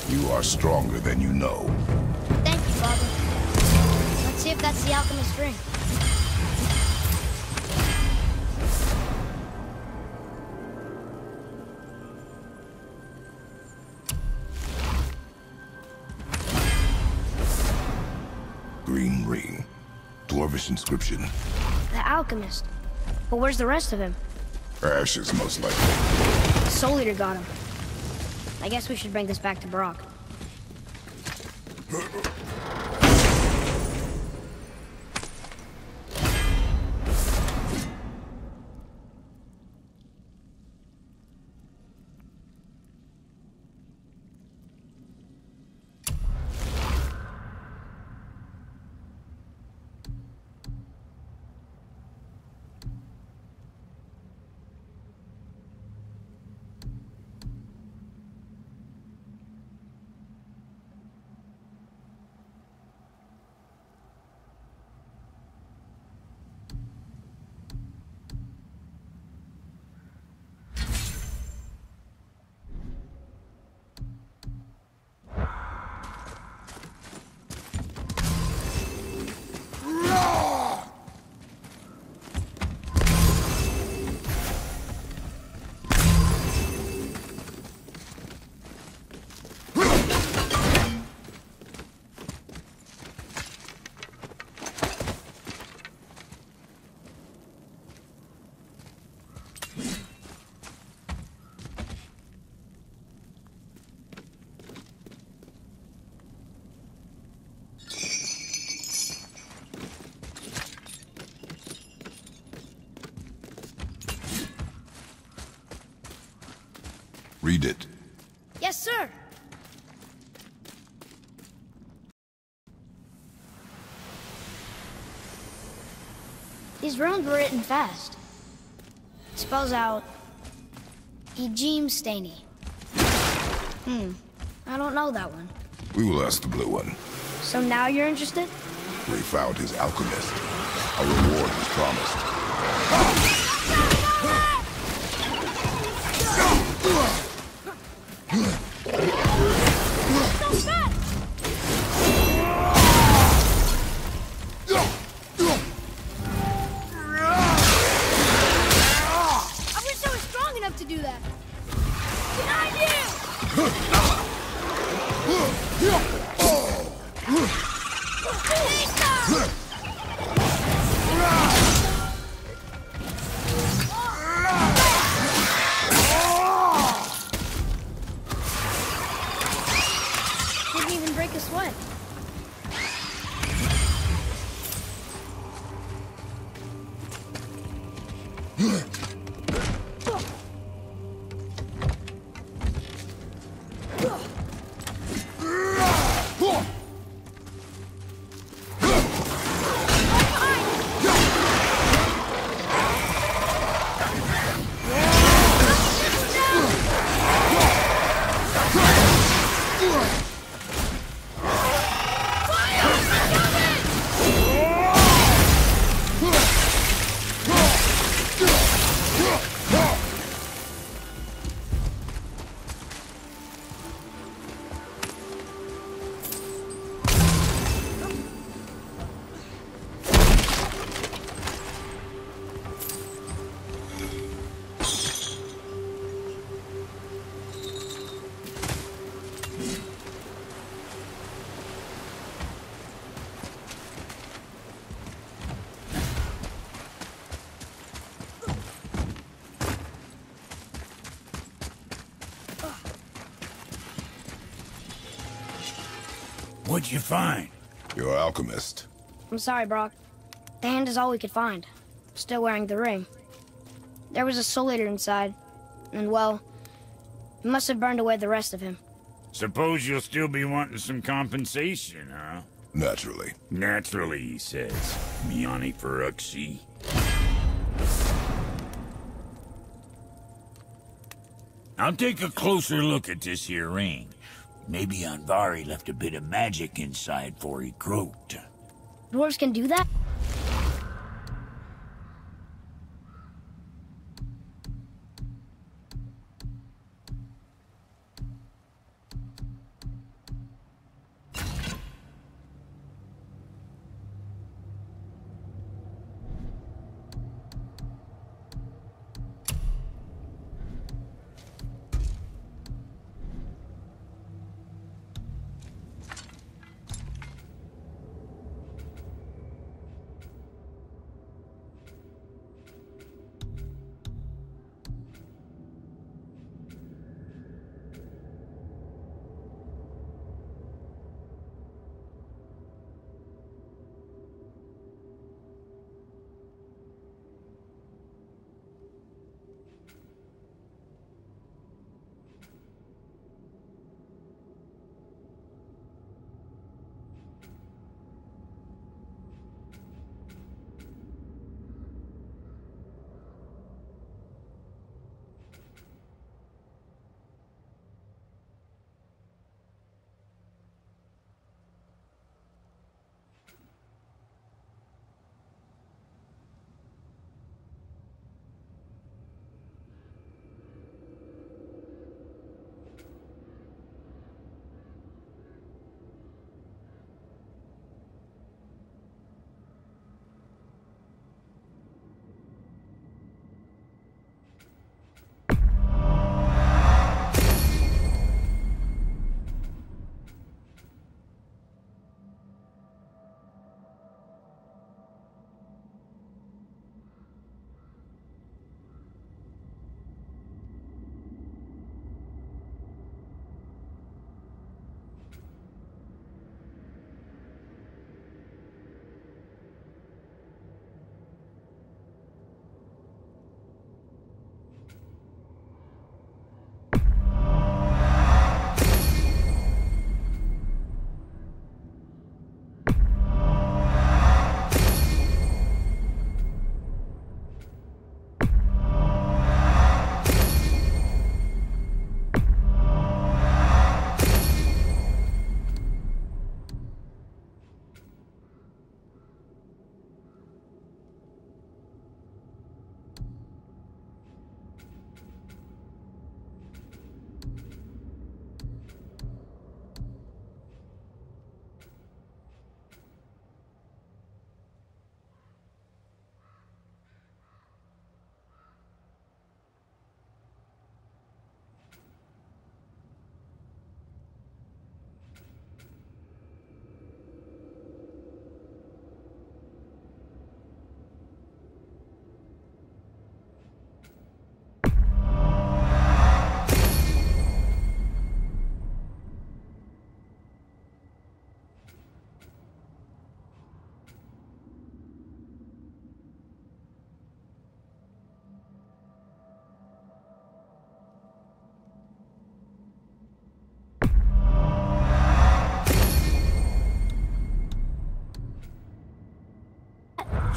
You are stronger than you know. Thank you, Father. Let's see if that's the alchemist ring. Green ring. Dwarvish inscription. The alchemist. But where's the rest of him? Ashes, most likely. The Soul Eater got him. I guess we should bring this back to Brock. Read it. Yes, sir. These runes were written fast. It spells out Ejim Staney. I don't know that one. We will ask the blue one. So now you're interested? We found his alchemist. A reward was promised. I wish I was strong enough to do that. Behind you! Didn't even break a sweat. What'd you find? Your alchemist. I'm sorry, Brock. The hand is all we could find. Still wearing the ring. There was a Soul Eater inside, and well, it must have burned away the rest of him. Suppose you'll still be wanting some compensation, huh? Naturally. Naturally, he says. Miani Feruxi. I'll take a closer look at this here ring. Maybe Anvari left a bit of magic inside before he croaked. Dwarves can do that?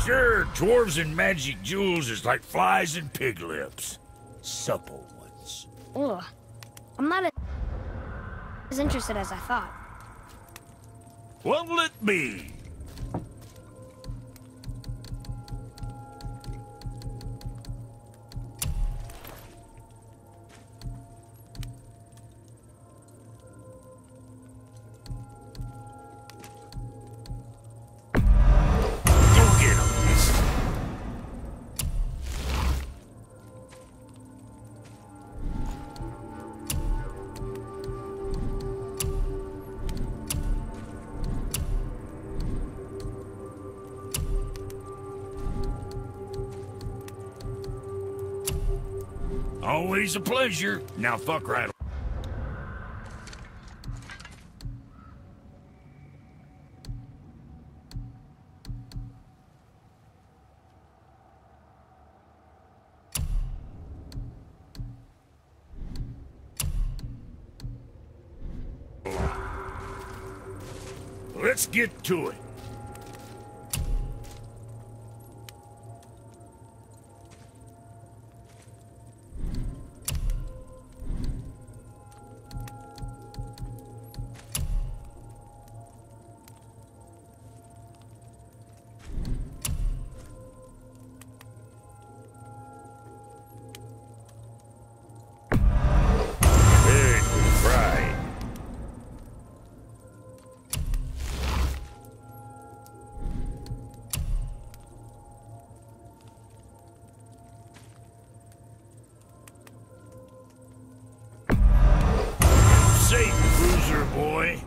Sure, dwarves and magic jewels is like flies and pig lips. Supple ones. Ugh. I'm not as interested as I thought. What'll it be? Always a pleasure. Now fuck right. Let's get to it. Boy.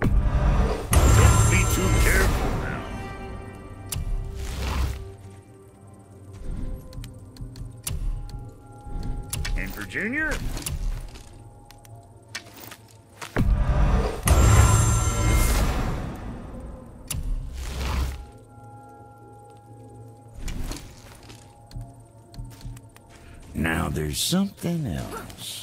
Don't be too careful now. And Virginia? Now there's something else.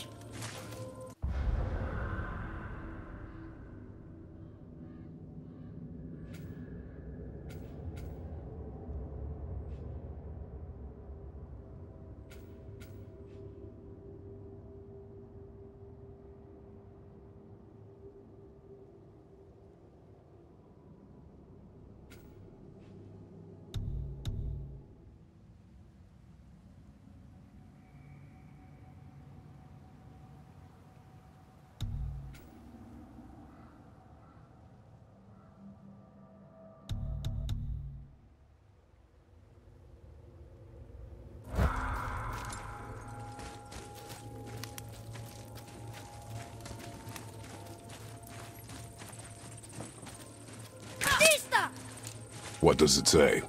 What does it say?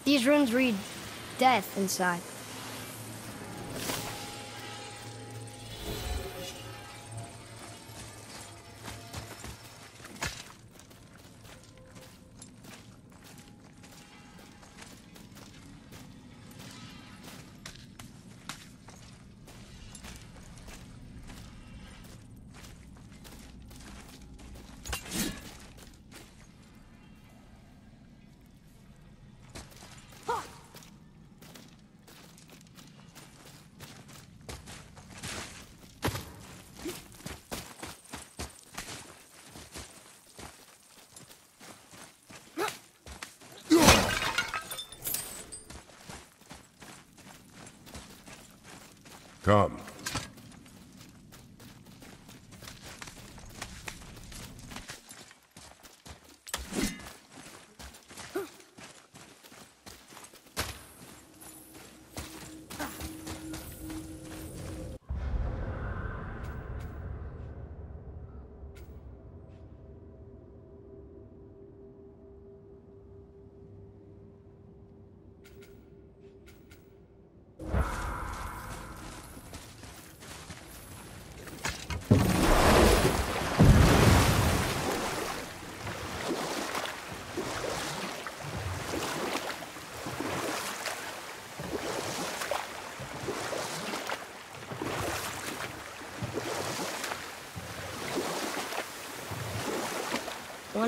These runes read death inside. Come.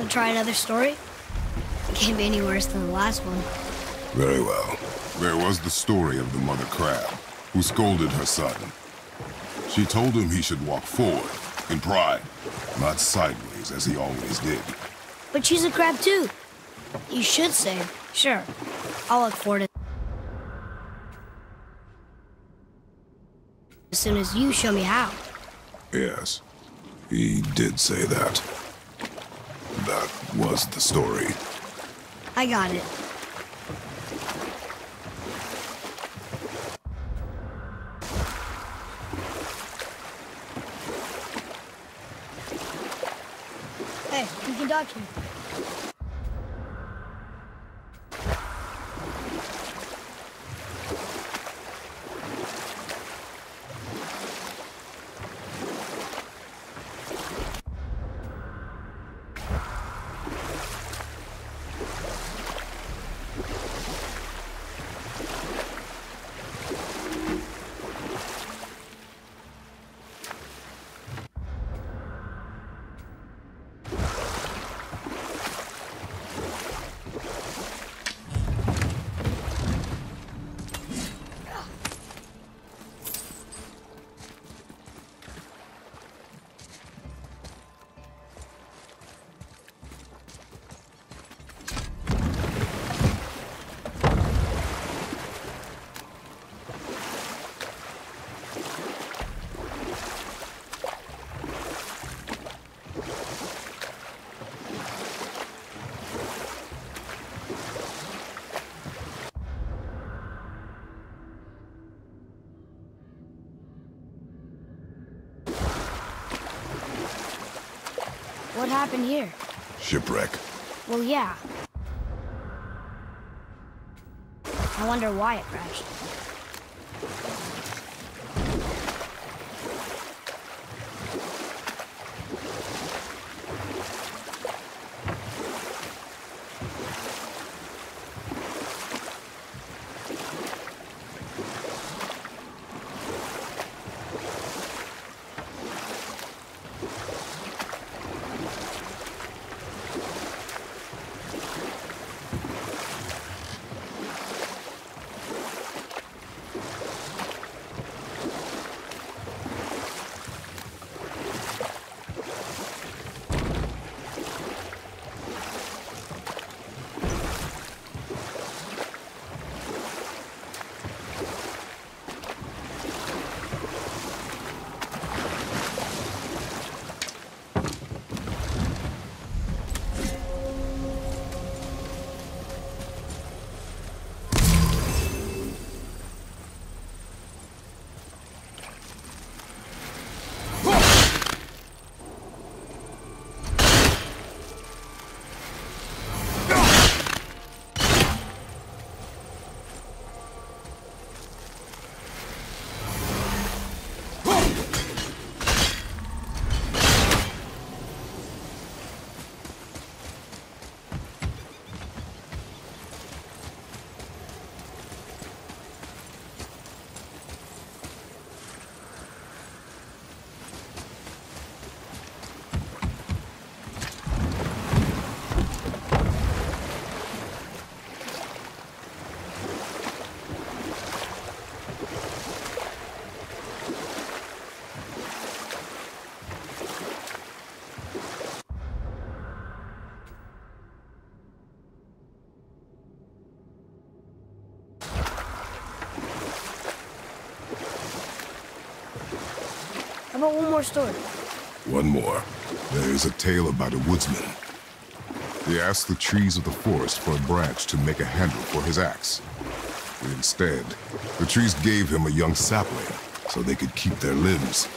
Want to try another story? Can't be any worse than the last one. Very well. There was the story of the mother crab, who scolded her son. She told him he should walk forward, in pride, not sideways as he always did. But she's a crab too. You should say, sure, I'll look forward to as soon as you show me how. Yes, he did say that. That was the story. I got it. Hey, you can dodge me. What happened here? Shipwreck. Well, yeah. I wonder why it crashed. How about one more story? One more. There is a tale about a woodsman. He asked the trees of the forest for a branch to make a handle for his axe. But instead, the trees gave him a young sapling so they could keep their limbs.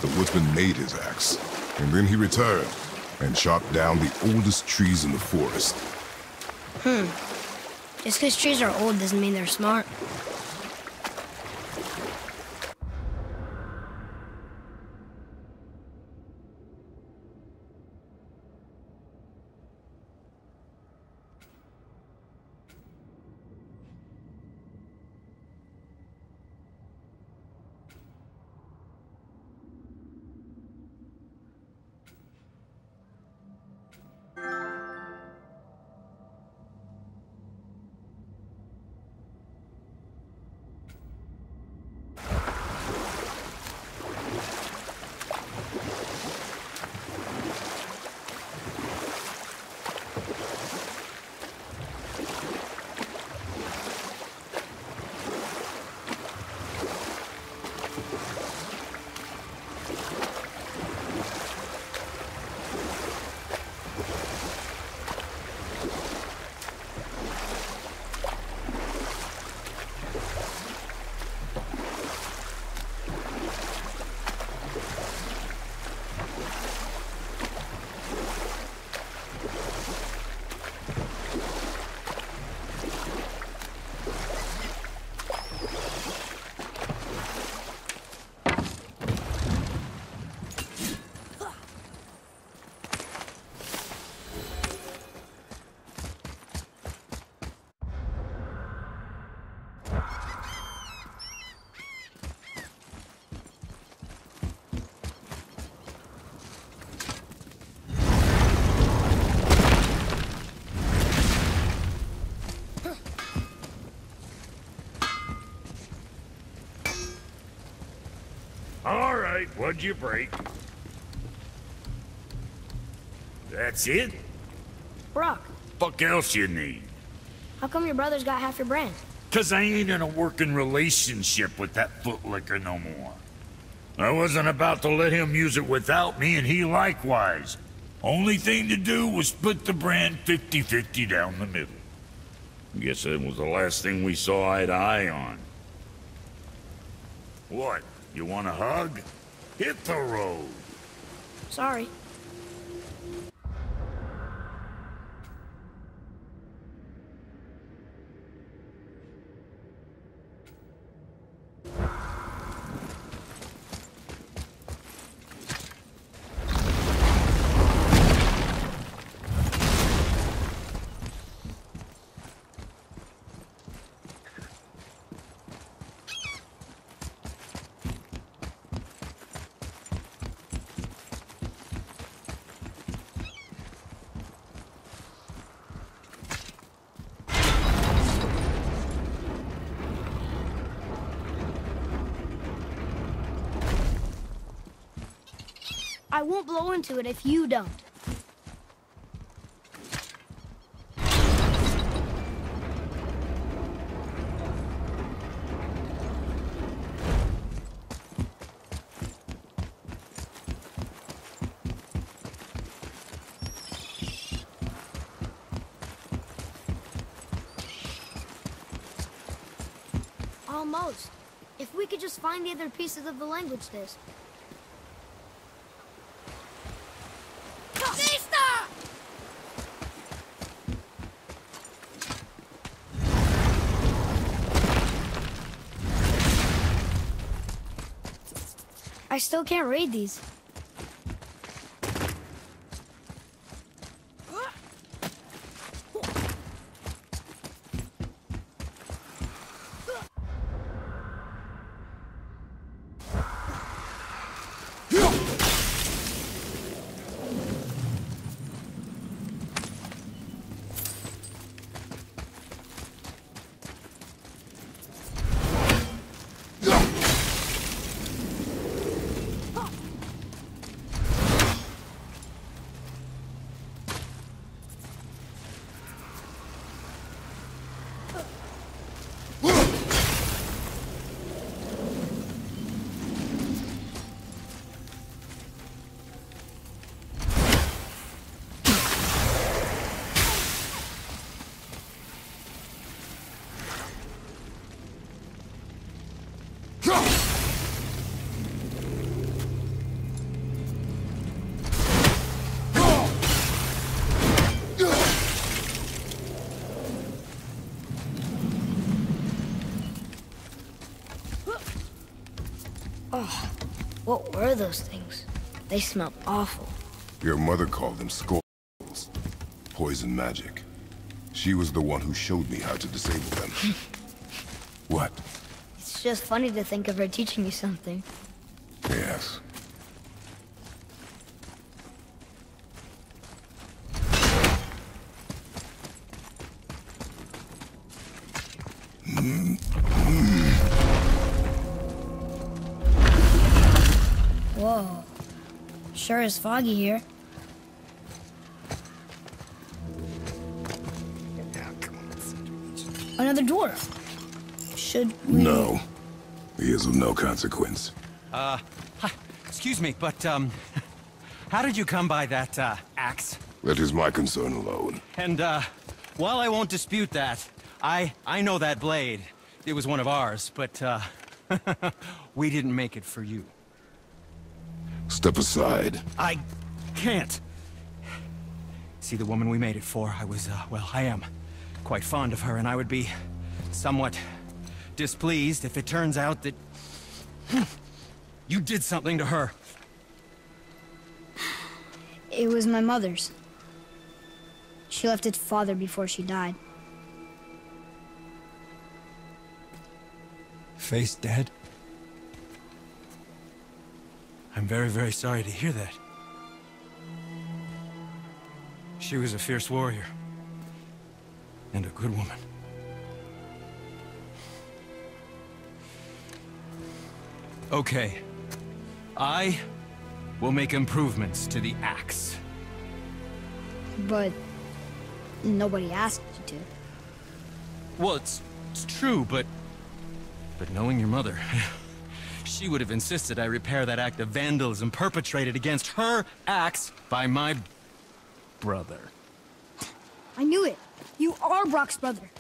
The woodsman made his axe, and then he returned and shot down the oldest trees in the forest. Just because trees are old doesn't mean they're smart. All right, what'd you break? That's it? Brock, Fuck else you need? how come your brother's got half your brand? 'Cause I ain't in a working relationship with that footlicker no more. I wasn't about to let him use it without me, and he likewise. Only thing to do was split the brand 50-50 down the middle. Guess that was the last thing we saw eye to eye on. What? You want a hug? Hit the road. Sorry. I won't blow into it if you don't. Almost. If we could just find the other pieces of the language disc. I still can't read these. Oh, what were those things? They smelled awful. Your mother called them skulls. Poison magic. She was the one who showed me how to disable them. What? It's just funny to think of her teaching me something. Yes. Whoa. Sure is foggy here. Another dwarf. Should we... No. He is of no consequence. Hi, excuse me, but, how did you come by that, axe? That is my concern alone. And, while I won't dispute that, I know that blade. It was one of ours, but, we didn't make it for you. Step aside. I can't. See, the woman we made it for, well, I am quite fond of her, and I would be somewhat displeased if it turns out that you did something to her. It was my mother's. She left its father before she died. Face dead? I'm very, very sorry to hear that. She was a fierce warrior. And a good woman. Okay. I will make improvements to the axe. But nobody asked you to. Well, it's true, but knowing your mother, she would have insisted I repair that act of vandalism perpetrated against her axe by my brother. I knew it. You are Brock's brother.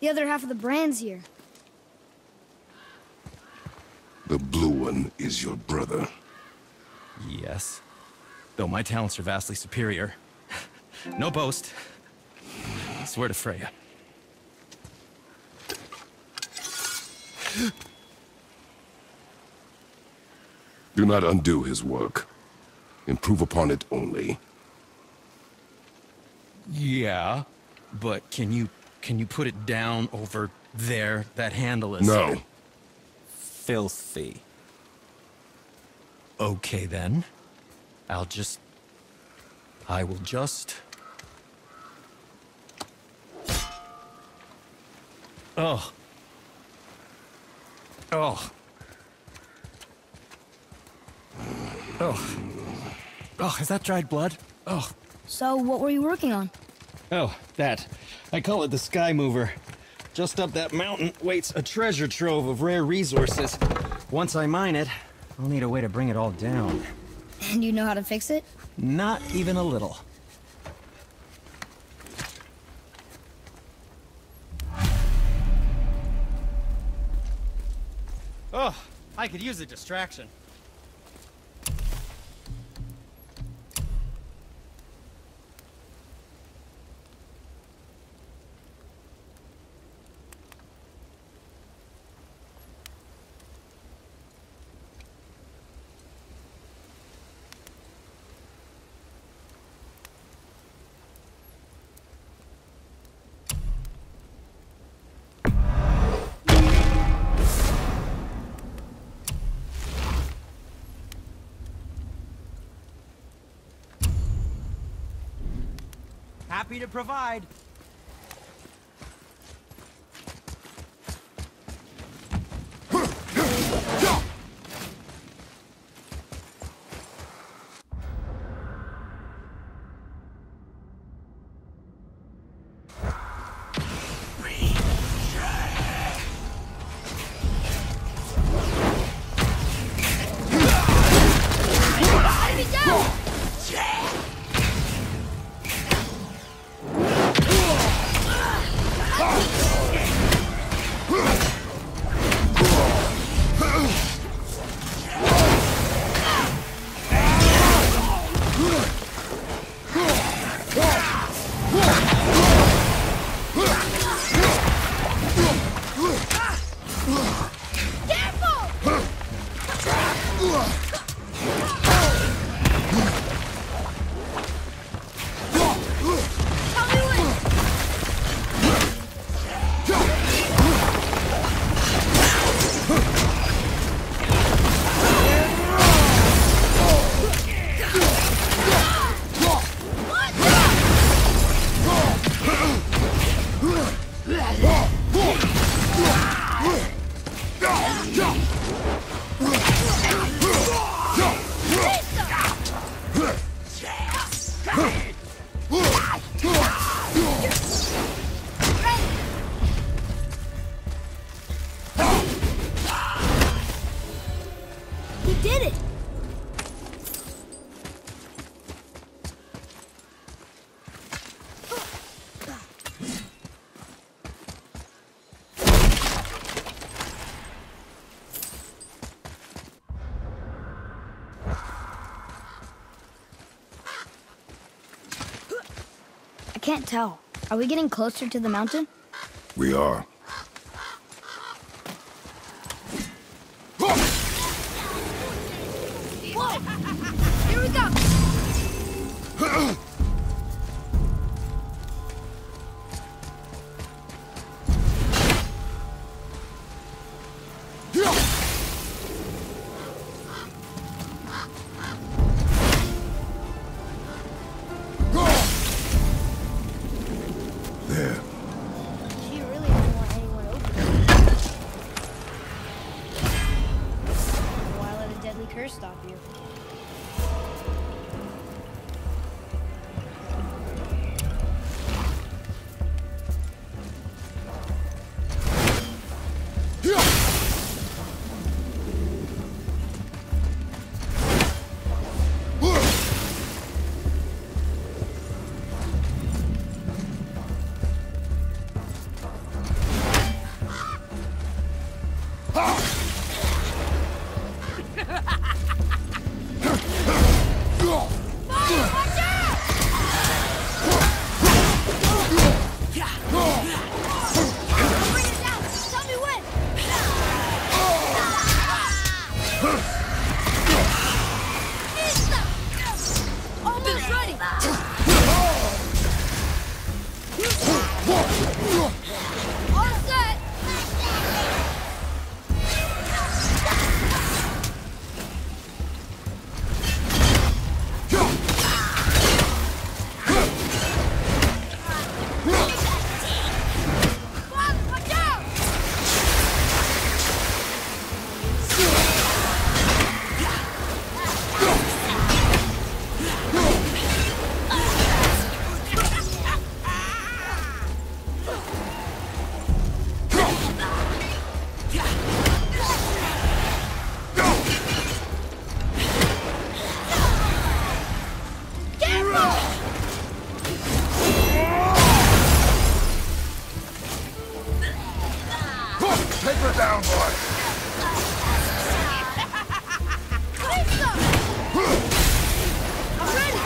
The other half of the brand's here. The blue one is your brother. Yes. Though my talents are vastly superior. No boast. I swear to Freya. Do not undo his work. Improve upon it only. Yeah, but can you put it down over there? That handle is... No. Filthy. Okay, then. I will just... Oh. Oh. Oh. Oh, is that dried blood? Oh. So, what were you working on? Oh, that. I call it the Sky Mover. Just up that mountain waits a treasure trove of rare resources. Once I mine it, I'll need a way to bring it all down. And you know how to fix it? Not even a little. Oh, I could use a distraction. Happy to provide. can't tell. Are we getting closer to the mountain? We are. Whoa! Here we go! There. She really doesn't want anyone over. Why let a deadly curse stop you? Take her down, boy! I'm ready!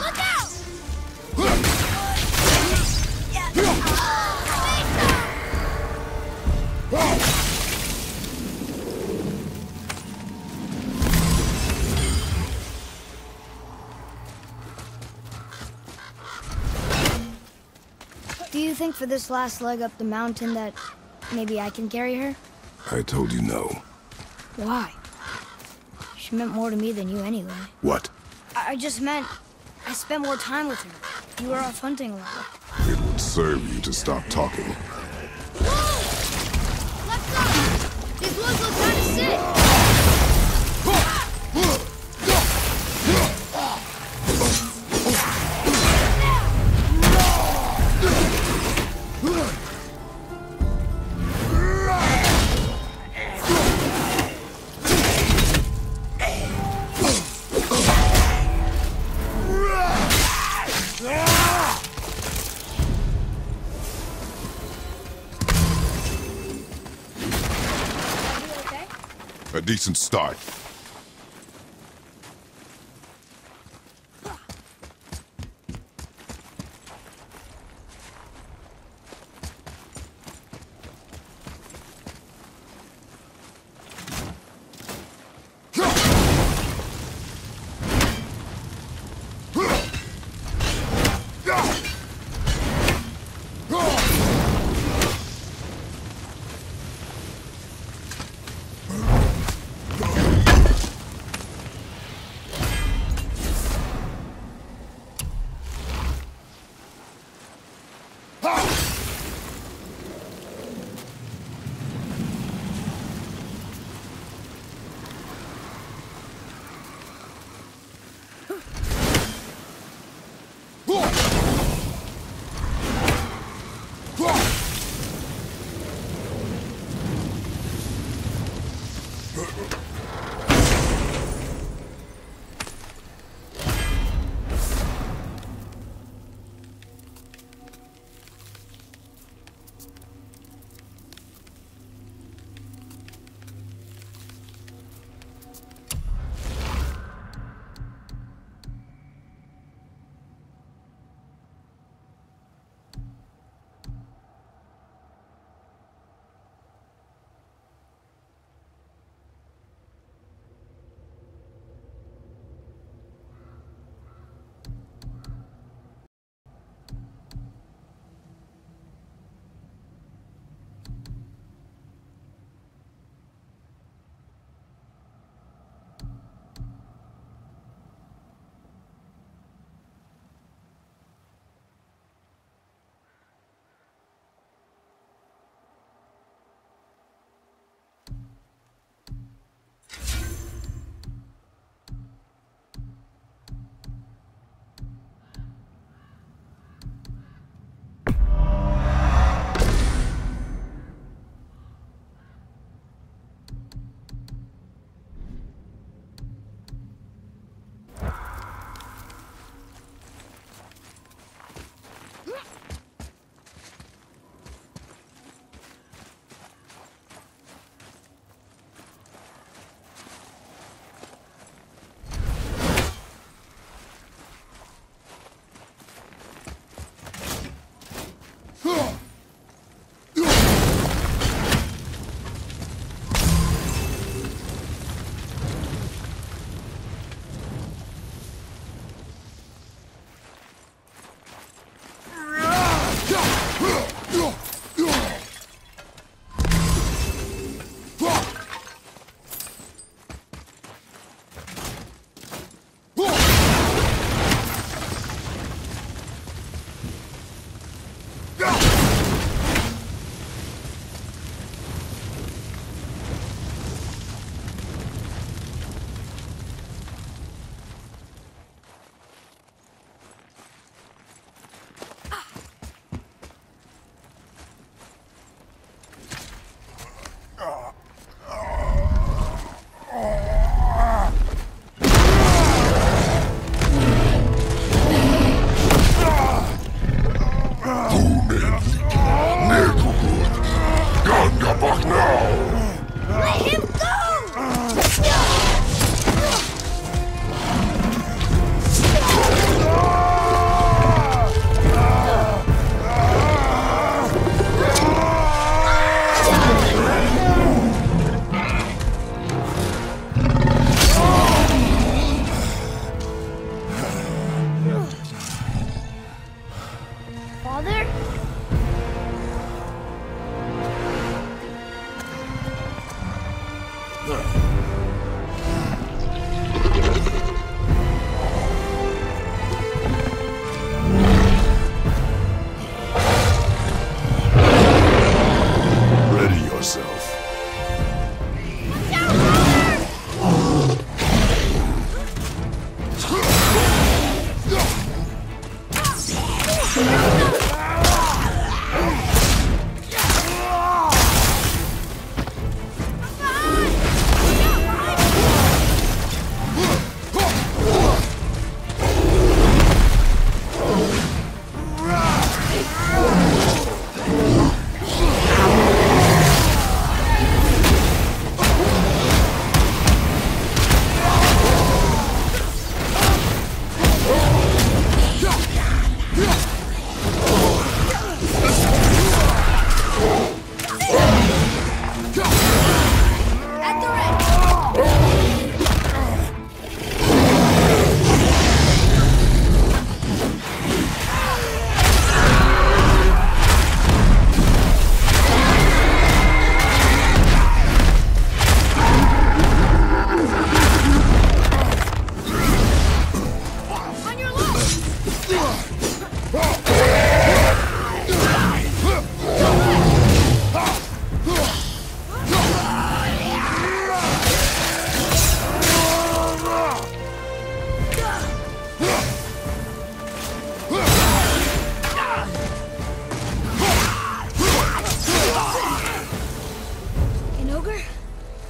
Look out! Do you think for this last leg up the mountain that maybe I can carry her? I told you no. Why? She meant more to me than you anyway. What? I just meant I spent more time with her. You were off hunting a lot. It would serve you to stop talking. Whoa! Let's go! These woods look kind of sick! A decent start.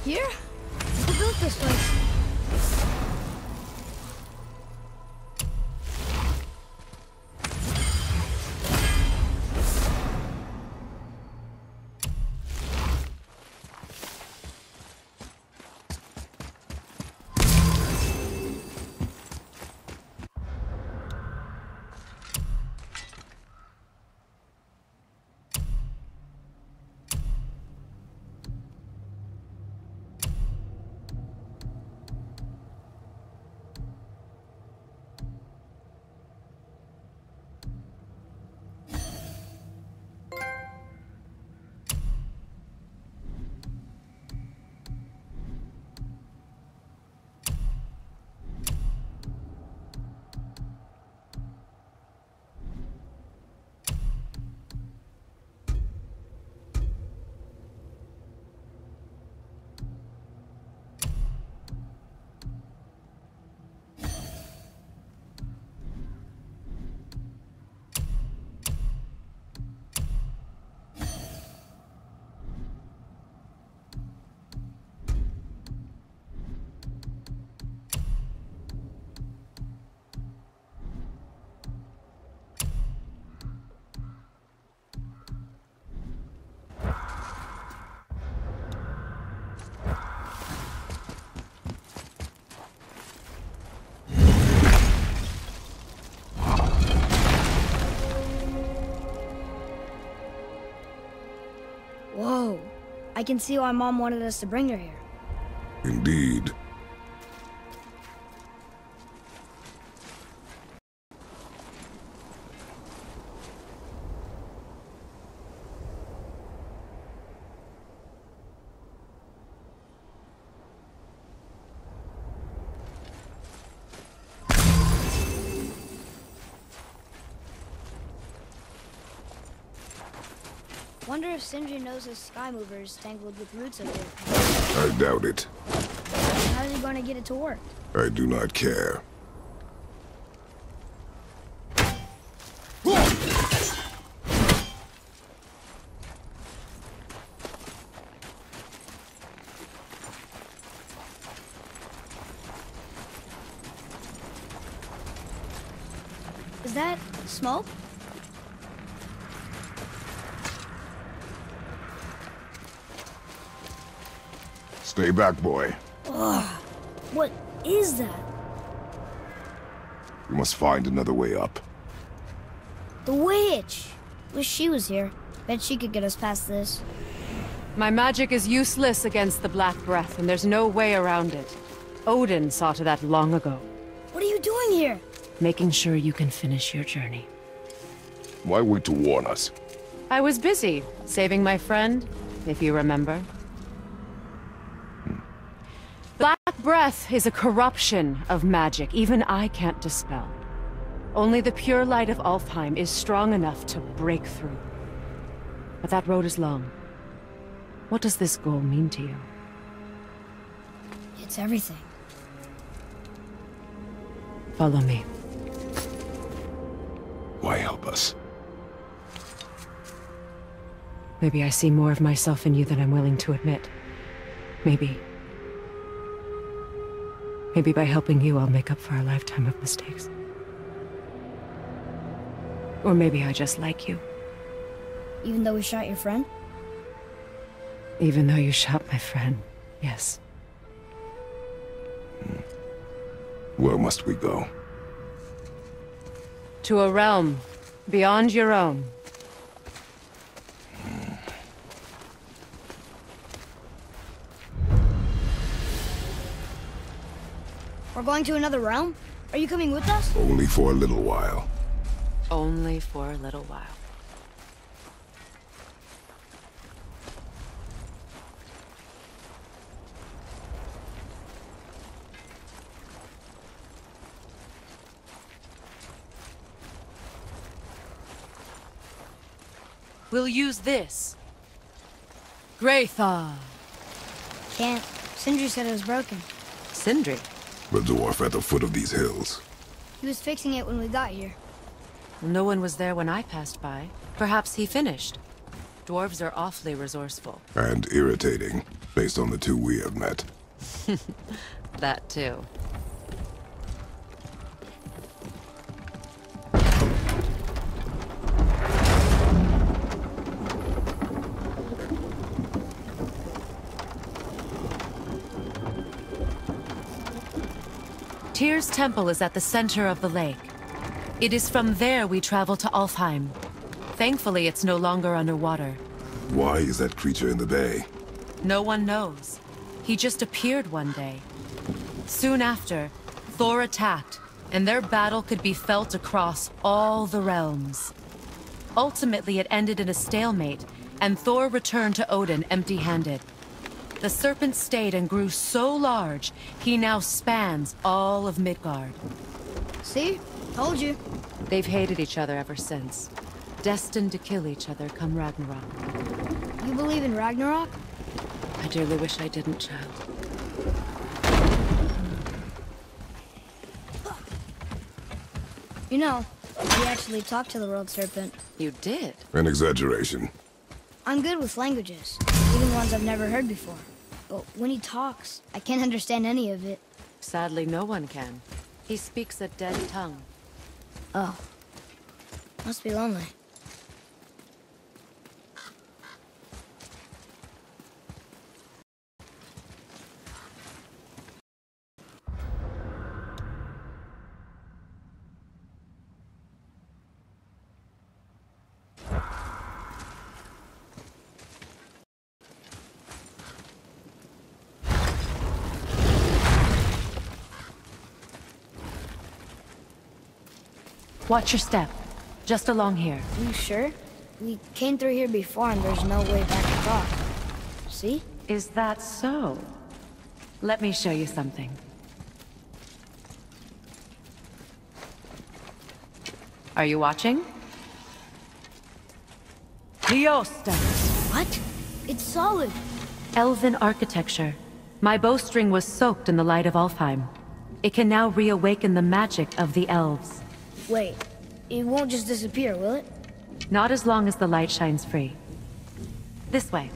Here? Who built this place? Whoa. I can see why Mom wanted us to bring her here. Indeed. Wonder if Sindri knows his sky mover is tangled with roots of it. I doubt it. How's he going to get it to work? I do not care. Is that smoke? Stay back, boy. Ugh. What is that? We must find another way up. The witch! Wish she was here. Bet she could get us past this. My magic is useless against the Black Breath, and there's no way around it. Odin saw to that long ago. What are you doing here? Making sure you can finish your journey. Why wait to warn us? I was busy, saving my friend, if you remember. Black Breath is a corruption of magic even I can't dispel. Only the pure light of Alfheim is strong enough to break through. But that road is long. What does this goal mean to you? It's everything. Follow me. Why help us? Maybe I see more of myself in you than I'm willing to admit. Maybe by helping you, I'll make up for a lifetime of mistakes. Or maybe I just like you. Even though we shot your friend? Even though you shot my friend, yes. Where must we go? To a realm beyond your own. We're going to another realm? Are you coming with us? Only for a little while. Only for a little while. We'll use this. Graythaw. Can't. Sindri said it was broken. Sindri? The dwarf at the foot of these hills. He was fixing it when we got here. No one was there when I passed by. Perhaps he finished. Dwarves are awfully resourceful. And irritating. based on the two we have met. That too. Tyr's temple is at the center of the lake. It is from there we travel to Alfheim. Thankfully, it's no longer underwater. Why is that creature in the bay? No one knows. He just appeared one day. Soon after, Thor attacked, and their battle could be felt across all the realms. Ultimately, it ended in a stalemate, and Thor returned to Odin empty-handed. The serpent stayed and grew so large, he now spans all of Midgard. See? Told you. They've hated each other ever since. Destined to kill each other come Ragnarok. You believe in Ragnarok? I dearly wish I didn't, child. You know, we actually talked to the World Serpent. You did? An exaggeration. I'm good with languages, even ones I've never heard before. But when he talks, I can't understand any of it. Sadly, no one can. He speaks a dead tongue. Oh. Must be lonely. Watch your step. Just along here. You sure? We came through here before and there's no way back across. See? Is that so? Let me show you something. Are you watching? Liosta! What? It's solid. Elven architecture. My bowstring was soaked in the light of Alfheim. It can now reawaken the magic of the elves. Wait, it won't just disappear, will it? Not as long as the light shines free. This way.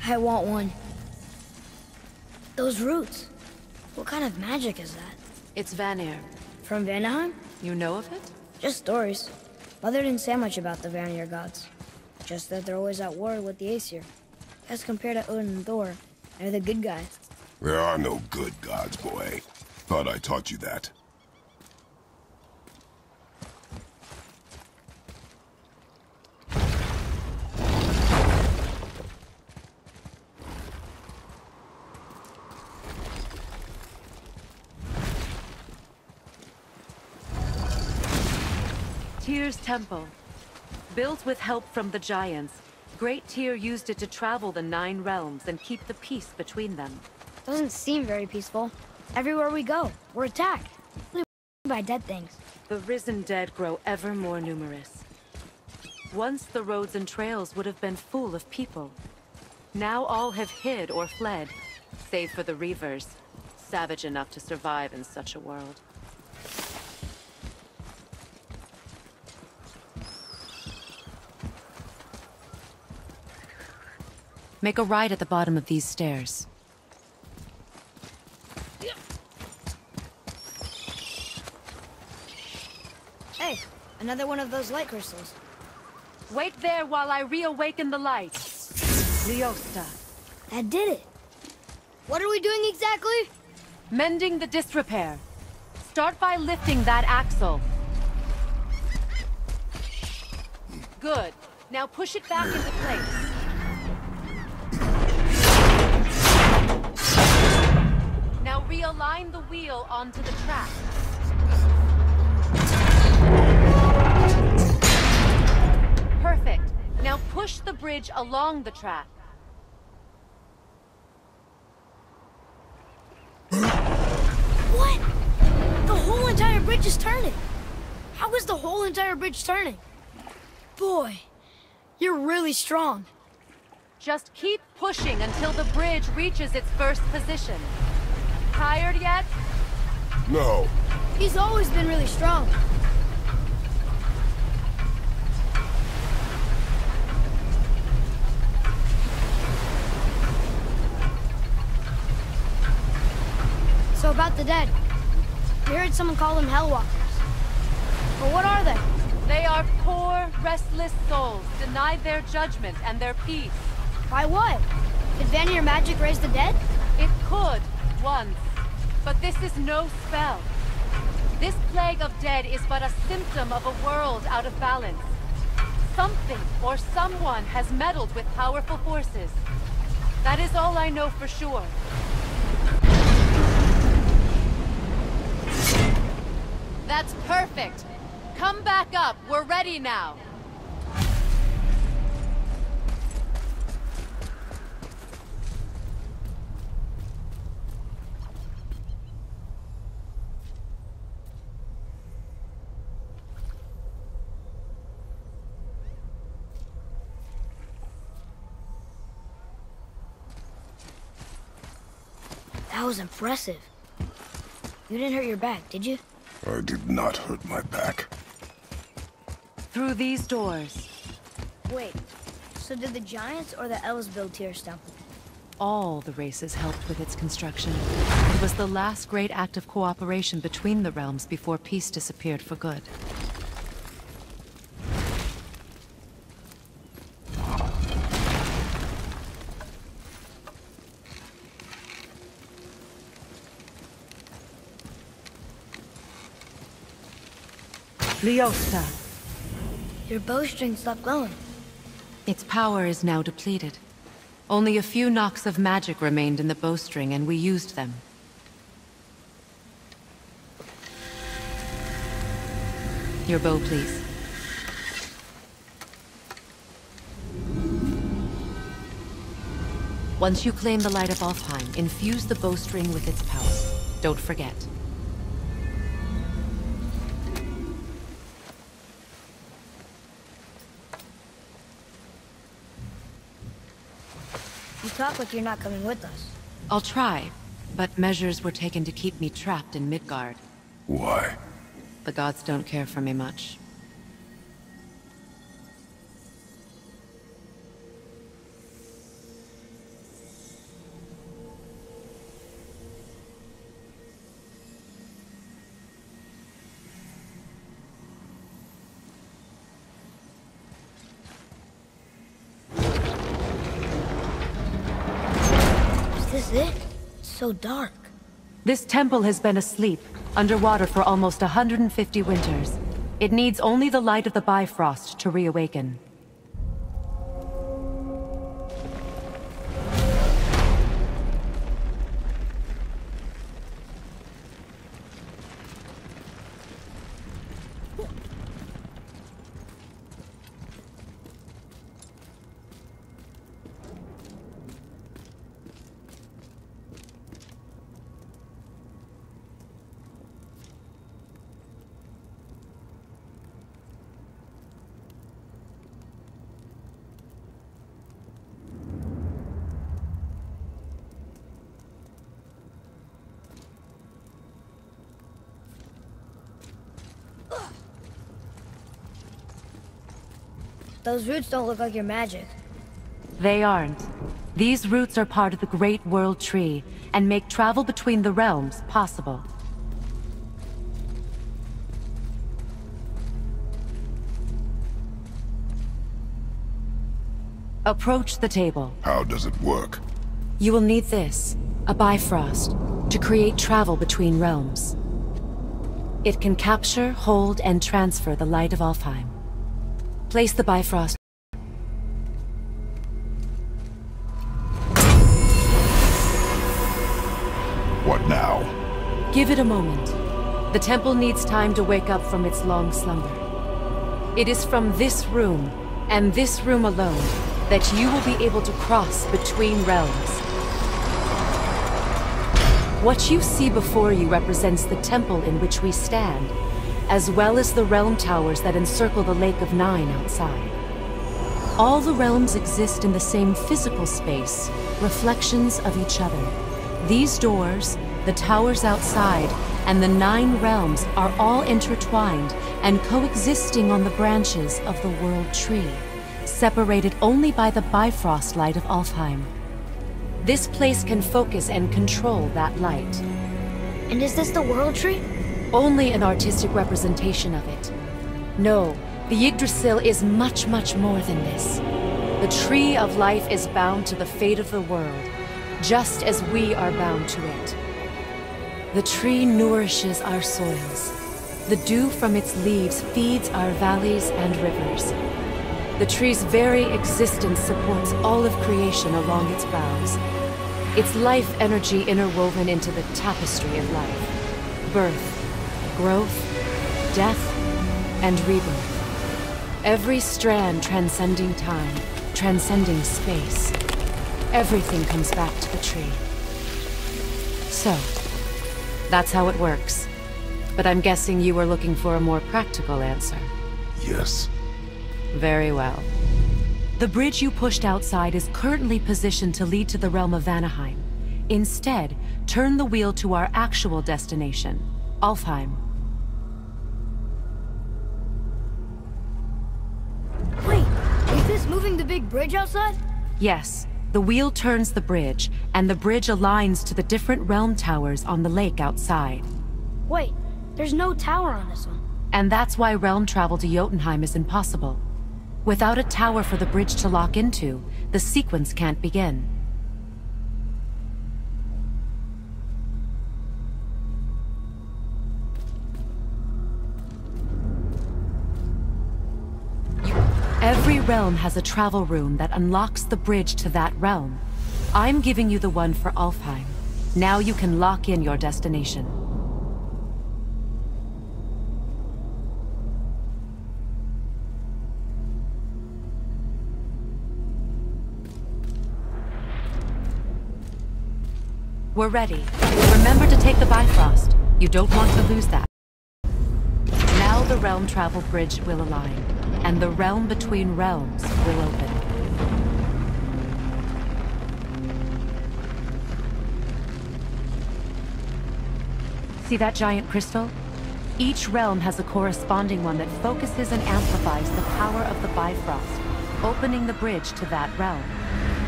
I want one. Those roots. What kind of magic is that? It's Vanir. From Vanaheim? You know of it? Just stories. Mother didn't say much about the Vanir gods. Just that they're always at war with the Aesir. As compared to Odin and Thor, they're the good guys. There are no good gods, boy. Thought I taught you that. Tyr's temple. Built with help from the giants, Great Tyr used it to travel the 9 realms and keep the peace between them. Doesn't seem very peaceful. Everywhere we go, we're attacked. By dead things. The risen dead grow ever more numerous. Once the roads and trails would have been full of people. Now all have hid or fled, save for the Reavers, savage enough to survive in such a world. Make a right at the bottom of these stairs. Hey, another one of those light crystals. Wait there while I reawaken the light. Liosta. That did it. What are we doing exactly? Mending the disrepair. Start by lifting that axle. Good. Now push it back into place. Now realign the wheel onto the track. Perfect. Now push the bridge along the track. What? The whole entire bridge is turning. How is the whole entire bridge turning? Boy, you're really strong. Just keep pushing until the bridge reaches its first position. Tired yet? No. He's always been really strong. about the dead. We heard someone call them Hellwalkers. But what are they? They are poor, restless souls, denied their judgment and their peace. By what? Did Vanir magic raise the dead? It could, once. But this is no spell. This plague of dead is but a symptom of a world out of balance. Something or someone has meddled with powerful forces. That is all I know for sure. That's perfect. Come back up. We're ready now. That was impressive. You didn't hurt your back, did you? I did not hurt my back. Through these doors. Wait, so did the Giants or the Elves build Tyr's temple? All the races helped with its construction. It was the last great act of cooperation between the realms before peace disappeared for good. Lyosta. Your bowstring stopped glowing. Its power is now depleted. Only a few knocks of magic remained in the bowstring, and we used them. Your bow, please. Once you claim the light of Alfheim, infuse the bowstring with its power. Don't forget. You talk like you're not coming with us. I'll try, but measures were taken to keep me trapped in Midgard. Why? The gods don't care for me much. Is this it? It's so dark. This temple has been asleep, underwater for almost 150 winters. It needs only the light of the Bifrost to reawaken. Those roots don't look like your magic. They aren't. These roots are part of the Great World Tree, and make travel between the realms possible. Approach the table. How does it work? You will need this, a Bifrost, to create travel between realms. It can capture, hold, and transfer the light of Alfheim. Place the Bifrost. What now? Give it a moment. The temple needs time to wake up from its long slumber. It is from this room, and this room alone, that you will be able to cross between realms. What you see before you represents the temple in which we stand, as well as the realm towers that encircle the Lake of Nine outside. All the realms exist in the same physical space, reflections of each other. These doors, the towers outside, and the 9 realms are all intertwined and coexisting on the branches of the World Tree, separated only by the Bifrost light of Alfheim. This place can focus and control that light. And is this the World Tree? Only an artistic representation of it. No, the Yggdrasil is much, much more than this. The Tree of Life is bound to the fate of the world, just as we are bound to it. The tree nourishes our soils. The dew from its leaves feeds our valleys and rivers. The tree's very existence supports all of creation along its boughs. Its life energy interwoven into the tapestry of life. Birth, growth, death, and rebirth. Every strand transcending time, transcending space. Everything comes back to the tree. So, that's how it works. But I'm guessing you were looking for a more practical answer. Yes. Very well. The bridge you pushed outside is currently positioned to lead to the realm of Vanaheim. Instead, turn the wheel to our actual destination, Alfheim. Wait, is this moving the big bridge outside? Yes, the wheel turns the bridge, and the bridge aligns to the different realm towers on the lake outside. Wait, there's no tower on this one. And that's why realm travel to Jotunheim is impossible. Without a tower for the bridge to lock into, the sequence can't begin. Every realm has a travel rune that unlocks the bridge to that realm. I'm giving you the one for Alfheim. Now you can lock in your destination. We're ready. Remember to take the Bifrost. You don't want to lose that. Now the realm travel bridge will align, and the realm between realms will open. See that giant crystal? Each realm has a corresponding one that focuses and amplifies the power of the Bifrost, opening the bridge to that realm.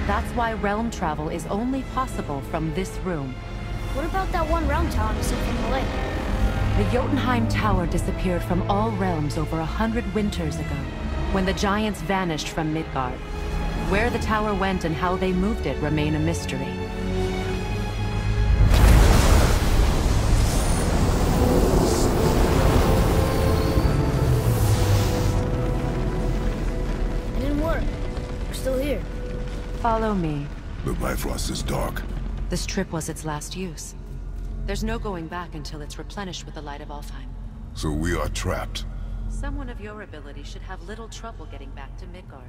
That's why realm travel is only possible from this room. What about that one realm tower missing from the lake? The Jotunheim Tower disappeared from all realms over 100 winters ago, when the giants vanished from Midgard. Where the tower went and how they moved it remain a mystery. It didn't work. We're still here. Follow me. The Bifrost is dark. This trip was its last use. There's no going back until it's replenished with the light of Alfheim. So we are trapped. Someone of your ability should have little trouble getting back to Midgard.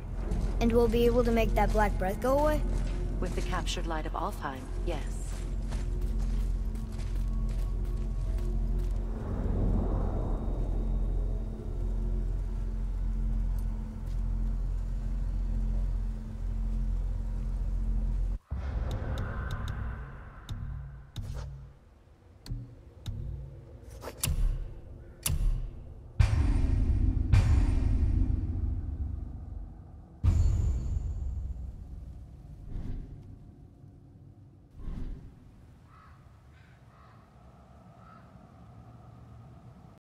And we'll be able to make that black breath go away? With the captured light of Alfheim, yes.